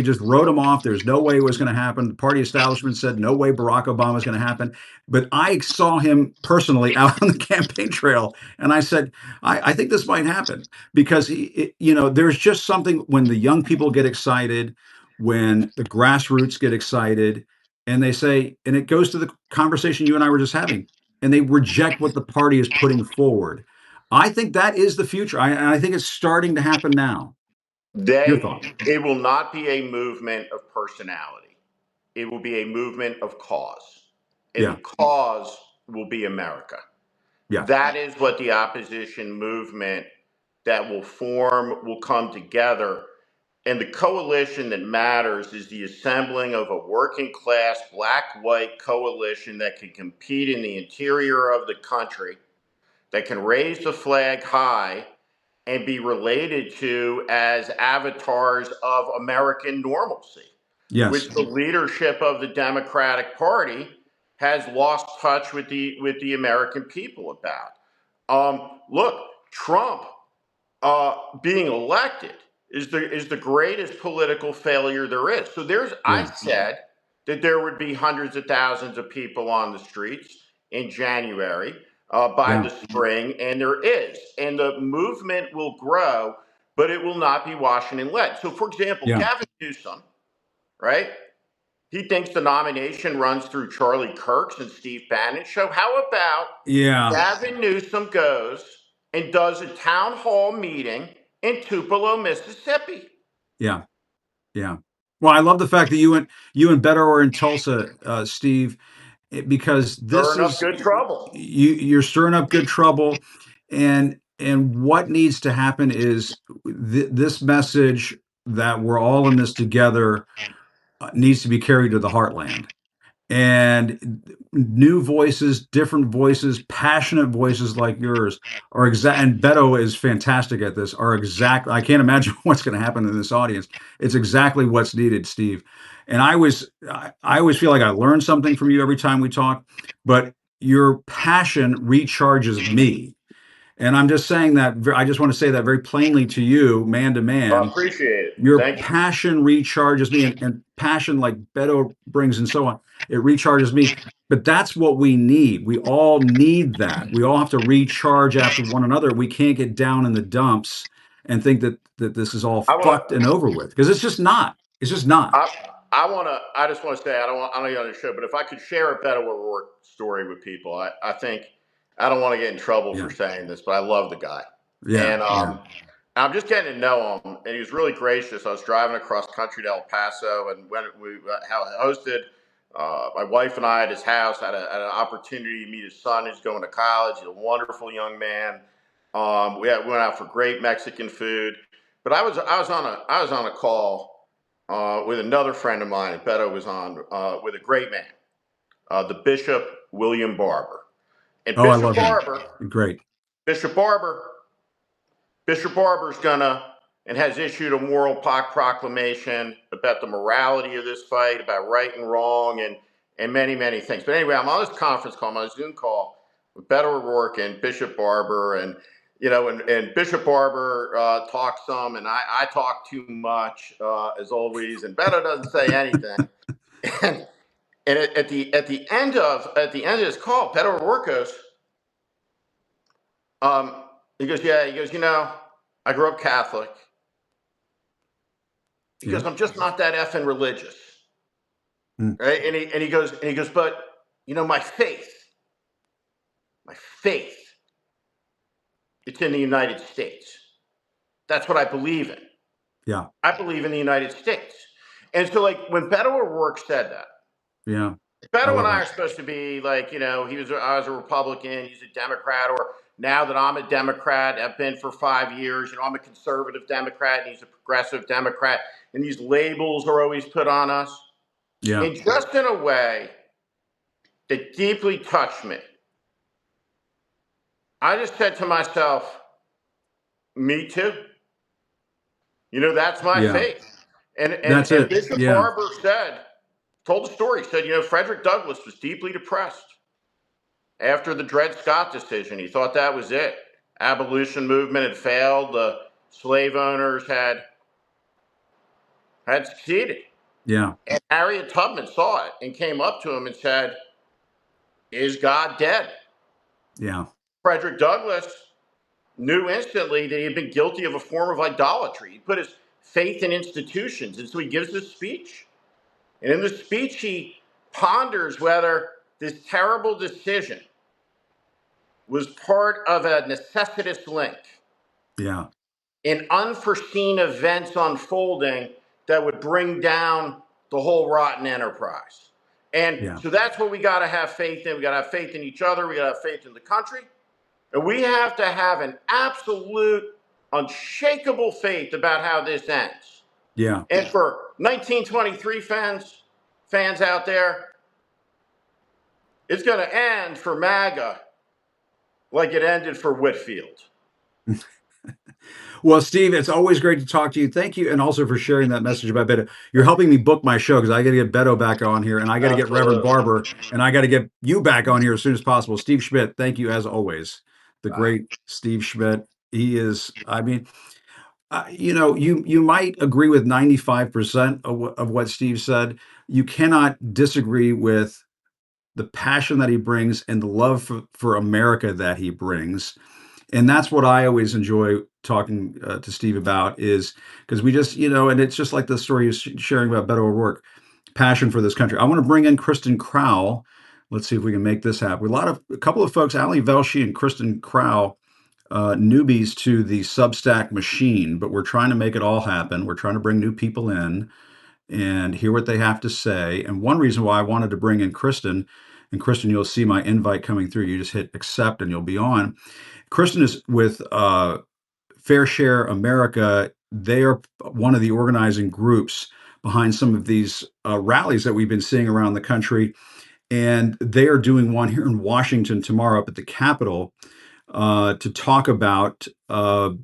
just wrote him off. There's no way it was going to happen. The party establishment said no way Barack Obama is going to happen. But I saw him personally out on the campaign trail, and I said, I think this might happen because there's just something when the young people get excited, when the grassroots get excited, and they say, and it goes to the conversation you and I were just having, and they reject what the party is putting forward. I think that is the future. And I think it's starting to happen now. Your thoughts? It will not be a movement of personality. It will be a movement of cause. And Yeah. the cause will be America. Yeah. That is what the opposition movement that will come together. And the coalition that matters is the assembling of a working class, black-white coalition that can compete in the interior of the country, that can raise the flag high and be related to as avatars of American normalcy, Yes. which the leadership of the Democratic Party has lost touch with the American people about. Look, Trump being elected is the greatest political failure there is. So I said that there would be hundreds of thousands of people on the streets in January by the spring, and there is, and the movement will grow, but it will not be Washington led. So, for example, Gavin Newsom, right? He thinks the nomination runs through Charlie Kirk's and Steve Bannon's show. How about Gavin Newsom goes and does a town hall meeting in Tupelo, Mississippi? Yeah. Yeah. Well, I love the fact that you and Beto are in Tulsa, Steve, because this Stirring up is good trouble. you're stirring up good trouble, and what needs to happen is this message that we're all in this together needs to be carried to the heartland. And new voices, different voices, passionate voices like yours are and Beto is fantastic at this, are exactly, I can't imagine what's going to happen in this audience. It's exactly what's needed, Steve. And I always feel like I learn something from you every time we talk, but your passion recharges me. And I'm just saying that, I just want to say that very plainly to you, man to I man. appreciate it. Your Thank you. passion recharges me, and passion like Beto brings and so on, it recharges me. But that's what we need. We all need that. We all have to recharge after one another. We can't get down in the dumps and think that this is all I want fucked and to. over with, because it's just not. It's just not. I just want to say I don't get on the show, but if I could share a better work story with people, I think I don't want to get in trouble Yeah. for saying this, but I love the guy, Yeah. and Yeah. I'm just getting to know him, and he was really gracious. I was driving across country to El Paso, and when we hosted, my wife and I at his house had an opportunity to meet his son, who's going to college. He's a wonderful young man. We went out for great Mexican food, but I was on a call with another friend of mine that Beto was on with a great man, the Bishop William Barber, and Oh, I love him. Great. Bishop Barber. Bishop Barber's gonna and has issued a moral proclamation about the morality of this fight, about right and wrong, and many, many things. But anyway, I'm on this conference call, I'm on a Zoom call with Beto O'Rourke and Bishop Barber, and and Bishop Barber talks some, and I talk too much as always, and Beto doesn't say anything. and at the end of this call, Beto O'Rourke goes, he goes, yeah, he goes, I grew up Catholic. He goes, I'm just not that effing religious. Right? And he goes, but my faith, it's in the United States. That's what I believe in. Yeah. I believe in the United States. And so like when Beto O'Rourke said that, Yeah. Beto and I are supposed to be like, I was a Republican, he's a Democrat, or now that I'm a Democrat, I've been for 5 years, I'm a conservative Democrat and he's a progressive Democrat, and these labels are always put on us. Yeah. And just in a way that deeply touched me, I just said to myself, me too. That's my faith. And Bishop Barber told the story, said, Frederick Douglass was deeply depressed after the Dred Scott decision. He thought that was it. Abolition movement had failed. The slave owners had succeeded. Yeah. And Harriet Tubman saw it and came up to him and said, is God dead? Yeah. Frederick Douglass knew instantly that he had been guilty of a form of idolatry. He put his faith in institutions. And so he gives this speech. And in the speech, he ponders whether this terrible decision was part of a necessitous link. Yeah. In unforeseen events unfolding that would bring down the whole rotten enterprise. And so that's what we got to have faith in. We got to have faith in each other. We got to have faith in the country. And we have to have an absolute, unshakable faith about how this ends. Yeah. And for 1923 fans out there, it's going to end for MAGA like it ended for Whitfield. Well, Steve, it's always great to talk to you. Thank you. And also for sharing that message about Beto. You're helping me book my show, because I got to get Beto back on here, and I got to get Reverend Barber, and I got to get you back on here as soon as possible. Steve Schmidt, thank you as always. The great Steve Schmidt. He is, I mean, you might agree with 95% of what Steve said. You cannot disagree with the passion that he brings and the love for America that he brings. And that's what I always enjoy talking to Steve about, is because we just, and it's just like the story you're sharing about Beto O'Rourke, passion for this country. I want to bring in Kristen Crowell. Let's see if we can make this happen. A couple of folks, Ali Velshi and Kristen Crowell, newbies to the Substack machine, but we're trying to make it all happen. We're trying to bring new people in and hear what they have to say. And one reason why I wanted to bring in Kristen, and Kristen, you'll see my invite coming through. You just hit accept and you'll be on. Kristen is with Fair Share America. They are one of the organizing groups behind some of these rallies that we've been seeing around the country. And they are doing one here in Washington tomorrow up at the Capitol to talk about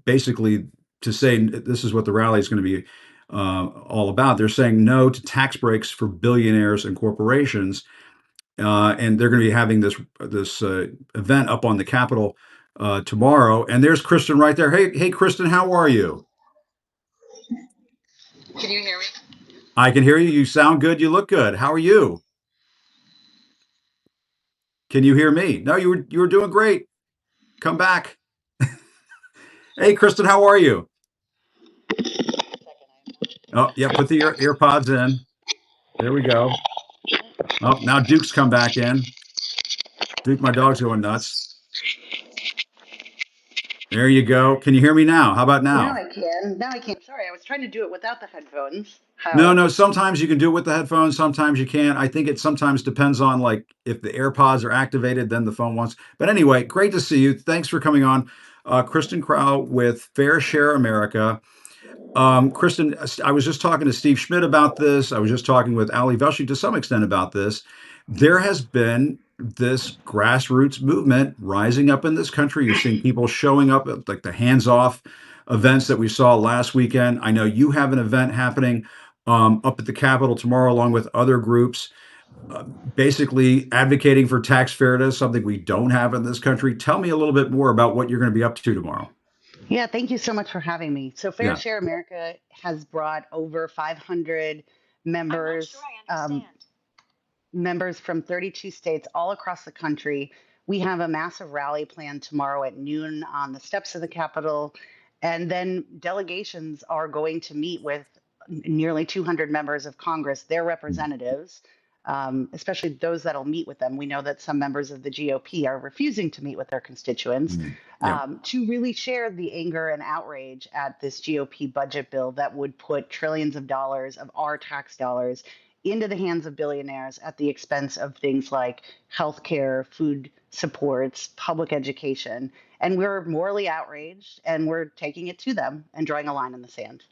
basically to say this is what the rally is going to be all about. They're saying no to tax breaks for billionaires and corporations, and they're going to be having this event up on the Capitol tomorrow. And there's Kristen right there. Hey, Kristen, how are you? Can you hear me? I can hear you. You sound good. You look good. How are you? Can you hear me? No, you were doing great. Come back. Hey, Kristen, how are you? Oh, yeah. Put the earpods in. There we go. Oh, now Duke's come back in. Duke, my dog's going nuts. There you go. Can you hear me now? How about Now now? I can. Now I can. Sorry, I was trying to do it without the headphones. No, How? no. Sometimes you can do it with the headphones. Sometimes you can't. I think it sometimes depends on like if the AirPods are activated, then the phone wants. But anyway, great to see you. Thanks for coming on. Kristen Crow with Fair Share America. Kristen, I was just talking to Steve Schmidt about this. I was just talking with Ali Velshi to some extent about this. There has been this grassroots movement rising up in this country. You're seeing people showing up at like the hands-off events that we saw last weekend. I know you have an event happening up at the Capitol tomorrow, along with other groups, basically advocating for tax fairness, something we don't have in this country. Tell me a little bit more about what you're going to be up to tomorrow. Yeah, thank you so much for having me. So, Fair Yeah. Share America has brought over 500 members, members from 32 states all across the country. We have a massive rally planned tomorrow at noon on the steps of the Capitol. And then delegations are going to meet with nearly 200 members of Congress, their representatives, especially those that'll meet with them. We know that some members of the GOP are refusing to meet with their constituents Yeah. to really share the anger and outrage at this GOP budget bill that would put trillions of dollars of our tax dollars into the hands of billionaires at the expense of things like healthcare, food supports, public education. And we're morally outraged and we're taking it to them and drawing a line in the sand.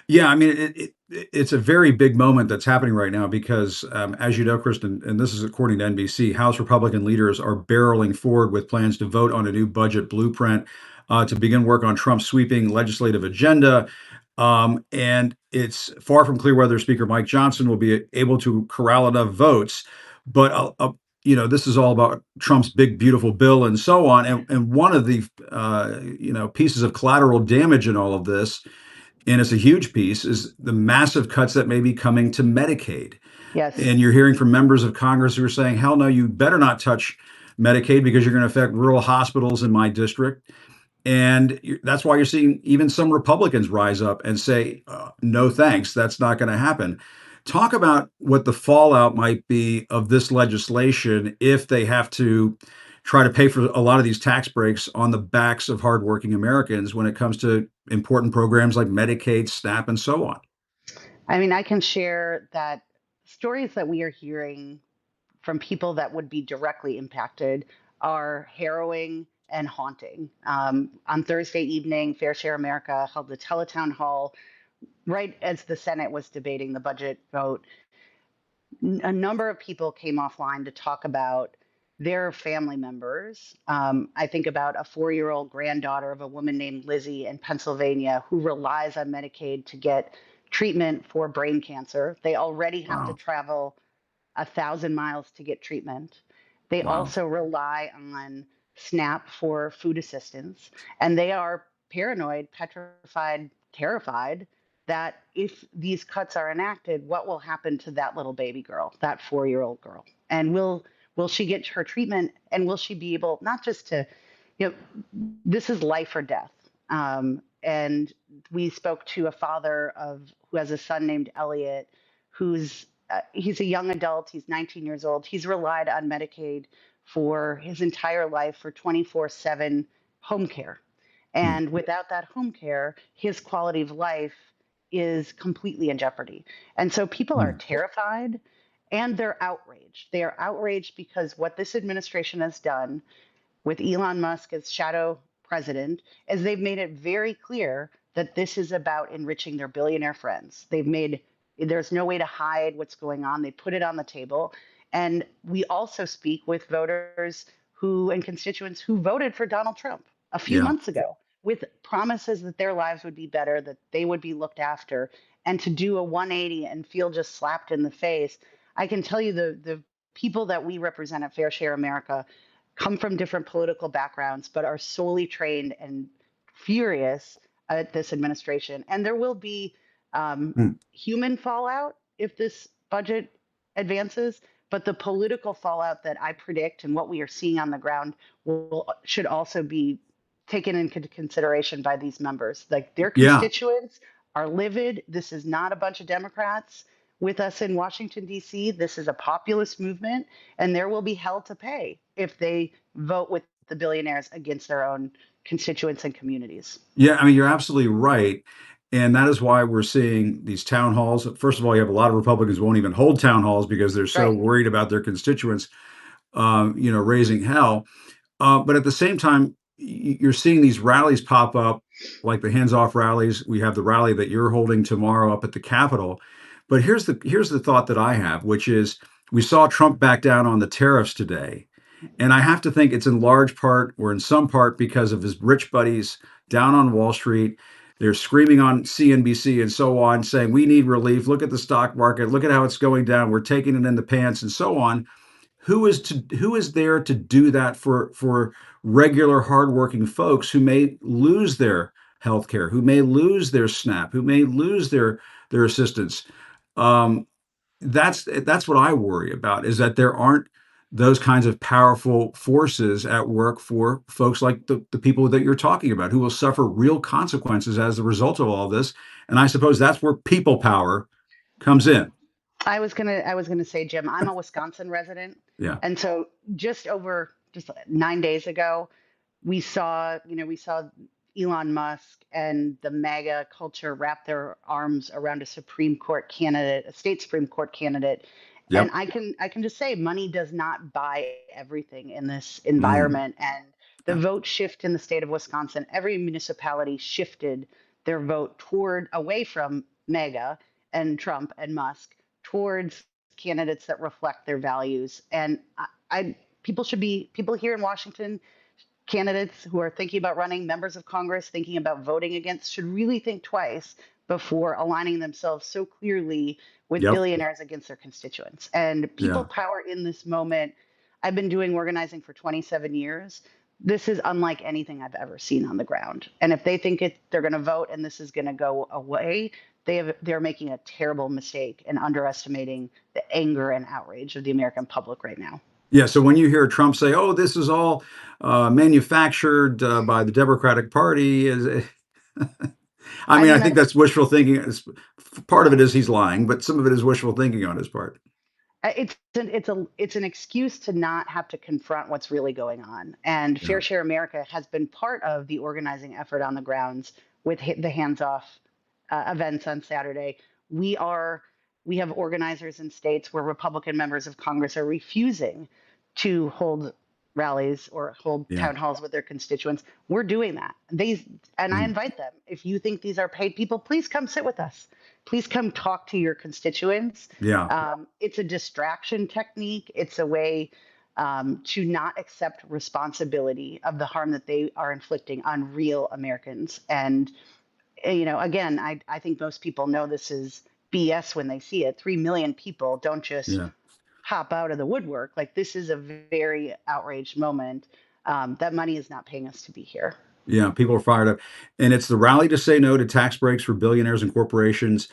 Yeah, I mean, it's a very big moment that's happening right now because, as you know, Kristen, and this is according to NBC, House Republican leaders are barreling forward with plans to vote on a new budget blueprint to begin work on Trump's sweeping legislative agenda. And it's far from clear whether Speaker Mike Johnson will be able to corral enough votes. But this is all about Trump's big, beautiful bill and so on. And one of the pieces of collateral damage in all of this, and it's a huge piece, is the massive cuts that may be coming to Medicaid. Yes. And you're hearing from members of Congress who are saying, hell no, you better not touch Medicaid because you're going to affect rural hospitals in my district. And that's why you're seeing even some Republicans rise up and say, no thanks, that's not going to happen. Talk about what the fallout might be of this legislation if they have to try to pay for a lot of these tax breaks on the backs of hardworking Americans when it comes to important programs like Medicaid, SNAP, and so on. I mean, I can share that stories that we are hearing from people that would be directly impacted are harrowing and haunting. On Thursday evening, Fair Share America held a teletown hall right as the Senate was debating the budget vote. A number of people came offline to talk about their family members. I think about a 4-year-old granddaughter of a woman named Lizzie in Pennsylvania who relies on Medicaid to get treatment for brain cancer. They already have to Wow. travel 1,000 miles to get treatment. They Wow. also rely on SNAP for food assistance, and they are paranoid, petrified, terrified that if these cuts are enacted, what will happen to that little baby girl, that 4-year-old girl? And will she get her treatment? And will she be able not just to, this is life or death. And we spoke to a father who has a son named Elliot, he's a young adult. He's 19 years old. He's relied on Medicaid for his entire life for 24/7 home care. Hmm. And without that home care, his quality of life is completely in jeopardy. And so people are Hmm. terrified and they're outraged. They are outraged because what this administration has done with Elon Musk as shadow president is they've made it very clear that this is about enriching their billionaire friends. They've made There's no way to hide what's going on. They put it on the table. And we also speak with voters who and constituents who voted for Donald Trump a few Yeah. months ago with promises that their lives would be better, that they would be looked after, and to do a 180 and feel just slapped in the face. I can tell you the people that we represent at Fair Share America come from different political backgrounds, but are solely trained and furious at this administration. And there will be Mm. human fallout if this budget advances, but the political fallout that I predict and what we are seeing on the ground should also be taken into consideration by these members. Like their Yeah. constituents are livid. This is not a bunch of Democrats with us in Washington, D.C. This is a populist movement, and there will be hell to pay if they vote with the billionaires against their own constituents and communities. Yeah, I mean, you're absolutely right. And that is why we're seeing these town halls. First of all, you have a lot of Republicans won't even hold town halls because they're so Right. worried about their constituents, raising hell. But at the same time, you're seeing these rallies pop up, like the hands-off rallies. We have the rally that you're holding tomorrow up at the Capitol. But here's the thought that I have, which is we saw Trump back down on the tariffs today. And I have to think it's in large part or in some part because of his rich buddies down on Wall Street. They're screaming on CNBC and so on, saying, we need relief. Look at the stock market. Look at how it's going down. We're taking it in the pants and so on. Who is there to do that for regular hardworking folks who may lose their health care, who may lose their SNAP, who may lose their assistance? Um, that's what I worry about, is that there aren't those kinds of powerful forces at work for folks like the people that you're talking about who will suffer real consequences as a result of all this. And I suppose that's where people power comes in. I was gonna say, Jim, I'm a Wisconsin resident, Yeah. and so just 9 days ago, we saw Elon Musk and the MAGA culture wrap their arms around a Supreme Court candidate, a state Supreme Court candidate. And Yep. I can just say money does not buy everything in this Mm, environment. And the yeah. vote shift in the state of Wisconsin, every municipality shifted their vote toward away from MAGA and Trump and Musk towards candidates that reflect their values. And people here in Washington, candidates who are thinking about running, members of Congress thinking about voting against, should really think twice before aligning themselves so clearly with Yep. billionaires against their constituents. And people Yeah. power in this moment. I've been doing organizing for 27 years. This is unlike anything I've ever seen on the ground. And if they think they're going to vote and this is going to go away, they're making a terrible mistake and underestimating the anger and outrage of the American public right now. Yeah. So when you hear Trump say, "Oh, this is all manufactured by the Democratic Party," I I mean, I mean, think that's wishful thinking. Part of it is he's lying, but some of it is wishful thinking on his part. it's an excuse to not have to confront what's really going on. And Yeah. Fair Share America has been part of the organizing effort on the grounds with the hands off events on Saturday. We are we have organizers in states where Republican members of Congress are refusing to hold rallies or hold Yeah. town halls with their constituents. We're doing that. And I Mm. invite them. If you think these are paid people, please come sit with us. Please come talk to your constituents. Yeah. It's a distraction technique. It's a way to not accept responsibility of the harm that they are inflicting on real Americans. And, again, I think most people know this is BS when they see it. 3 million people don't just Yeah. hop out of the woodwork. Like, this is a very outraged moment. That money is not paying us to be here. Yeah, people are fired up. And it's the rally to say no to tax breaks for billionaires and corporations.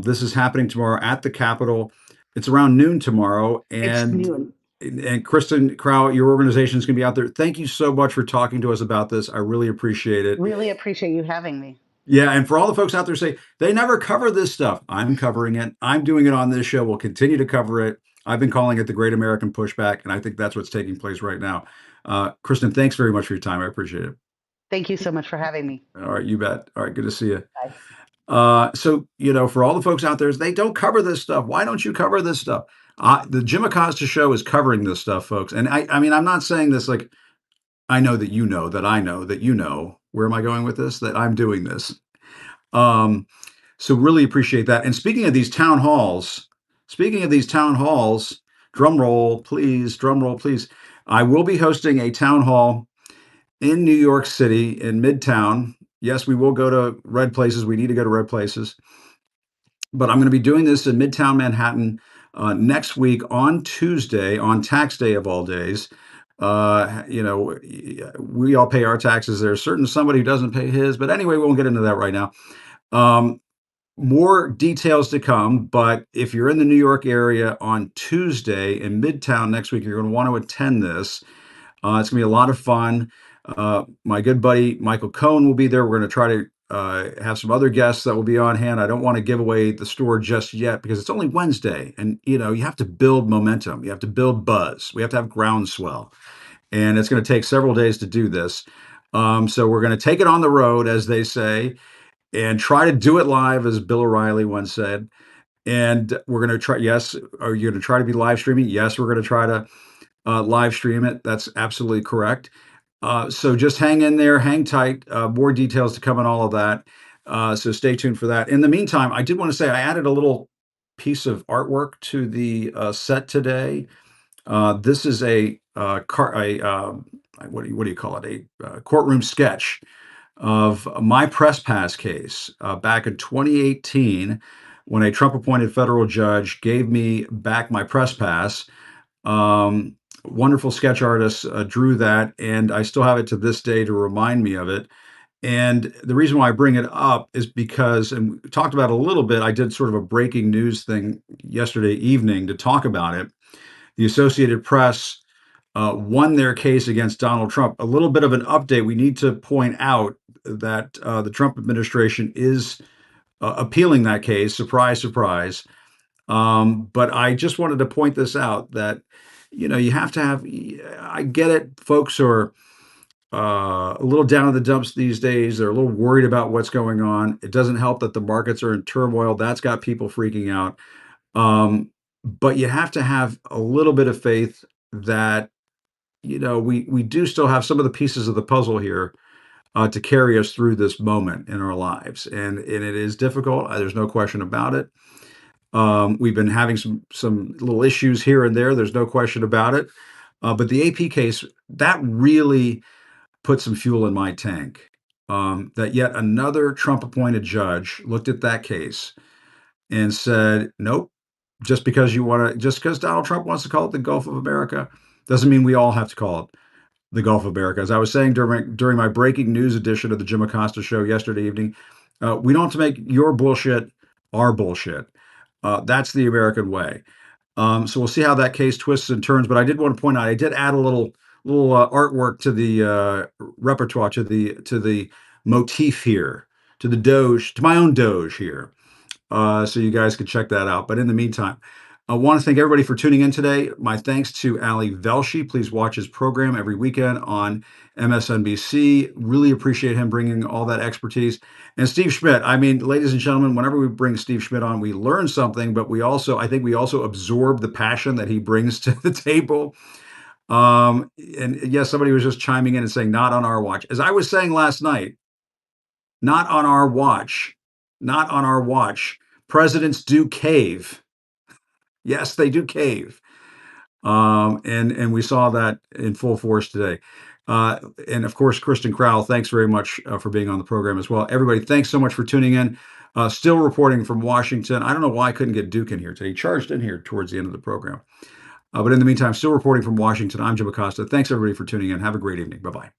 This is happening tomorrow at the Capitol. It's around noon tomorrow. It's And noon. and Kristen Crow, your organization is going to be out there. Thank you so much for talking to us about this. I really appreciate it. Really appreciate you having me. Yeah, and for all the folks out there say they never cover this stuff, I'm covering it. I'm doing it on this show. We'll continue to cover it. I've been calling it the Great American Pushback, and I think that's what's taking place right now. Kristen, thanks very much for your time. I appreciate it. Thank you so much for having me. All right, you bet. All right, good to see you. Bye. So, for all the folks out there, they don't cover this stuff. Why don't you cover this stuff? The Jim Acosta Show is covering this stuff, folks. And I mean, I'm not saying this like I know that you know that I know that you know. Where am I going with this? That I'm doing this. Um, So really appreciate that. And speaking of these town halls, drum roll, please. I will be hosting a town hall in New York City in Midtown. Yes, we will go to red places. We need to go to red places, but I'm going to be doing this in Midtown Manhattan next week on Tuesday, on tax day of all days. We all pay our taxes. There's certain somebody who doesn't pay his, but anyway, we won't get into that right now. Um, More details to come, but if you're in the New York area on Tuesday in Midtown next week, you're going to want to attend this. It's going to be a lot of fun. My good buddy Michael Cohen will be there. We're going to try to have some other guests that will be on hand. I don't want to give away the store just yet because it's only Wednesday, and you have to build momentum. You have to build buzz. We have to have groundswell, and it's going to take several days to do this. So we're going to take it on the road, as they say, and try to do it live, as Bill O'Reilly once said. And we're going to try. Yes, are you going to try to be live streaming? Yes, we're going to try to live stream it. That's absolutely correct. So just hang in there, hang tight. More details to come on all of that. So stay tuned for that. In the meantime, I did want to say I added a little piece of artwork to the set today. This is what do you call it? A courtroom sketch of my press pass case back in 2018 when a Trump appointed federal judge gave me back my press pass. Wonderful sketch artist drew that, and I still have it to this day to remind me of it. And the reason why I bring it up is because, and we talked about it a little bit, I did sort of a breaking news thing yesterday evening to talk about it. The Associated Press won their case against Donald Trump. A little bit of an update. We need to point out that the Trump administration is appealing that case. Surprise, surprise. But I just wanted to point this out that, you have to have, I get it. Folks are a little down in the dumps these days. They're a little worried about what's going on. It doesn't help that the markets are in turmoil. That's got people freaking out. But you have to have a little bit of faith that, we do still have some of the pieces of the puzzle here to carry us through this moment in our lives. And it is difficult. There's no question about it. We've been having some little issues here and there. There's no question about it. But the AP case, that really put some fuel in my tank. That yet another Trump-appointed judge looked at that case and said, "Nope. Just because Donald Trump wants to call it the Gulf of America, doesn't mean we all have to call it the Gulf of America." As I was saying during my breaking news edition of the Jim Acosta Show yesterday evening, we don't have to make your bullshit our bullshit. That's the American way. So we'll see how that case twists and turns. But I did want to point out, I did add a little artwork to the repertoire, to the motif here, to the Doge, to my own Doge here. So you guys can check that out. But in the meantime, I want to thank everybody for tuning in today. My thanks to Ali Velshi. Please watch his program every weekend on MSNBC. Really appreciate him bringing all that expertise. And Steve Schmidt. I mean, ladies and gentlemen, whenever we bring Steve Schmidt on, we learn something, but I think we also absorb the passion that he brings to the table. And yes, somebody was just chiming in and saying, not on our watch. As I was saying last night, not on our watch, not on our watch. Presidents do cave. Yes, they do cave. And we saw that in full force today. And of course, Kristen Crowell, thanks very much for being on the program as well. Everybody, thanks so much for tuning in. Still reporting from Washington. I don't know why I couldn't get Duke in here today. He charged in here towards the end of the program. But in the meantime, still reporting from Washington, I'm Jim Acosta. Thanks, everybody, for tuning in. Have a great evening. Bye-bye.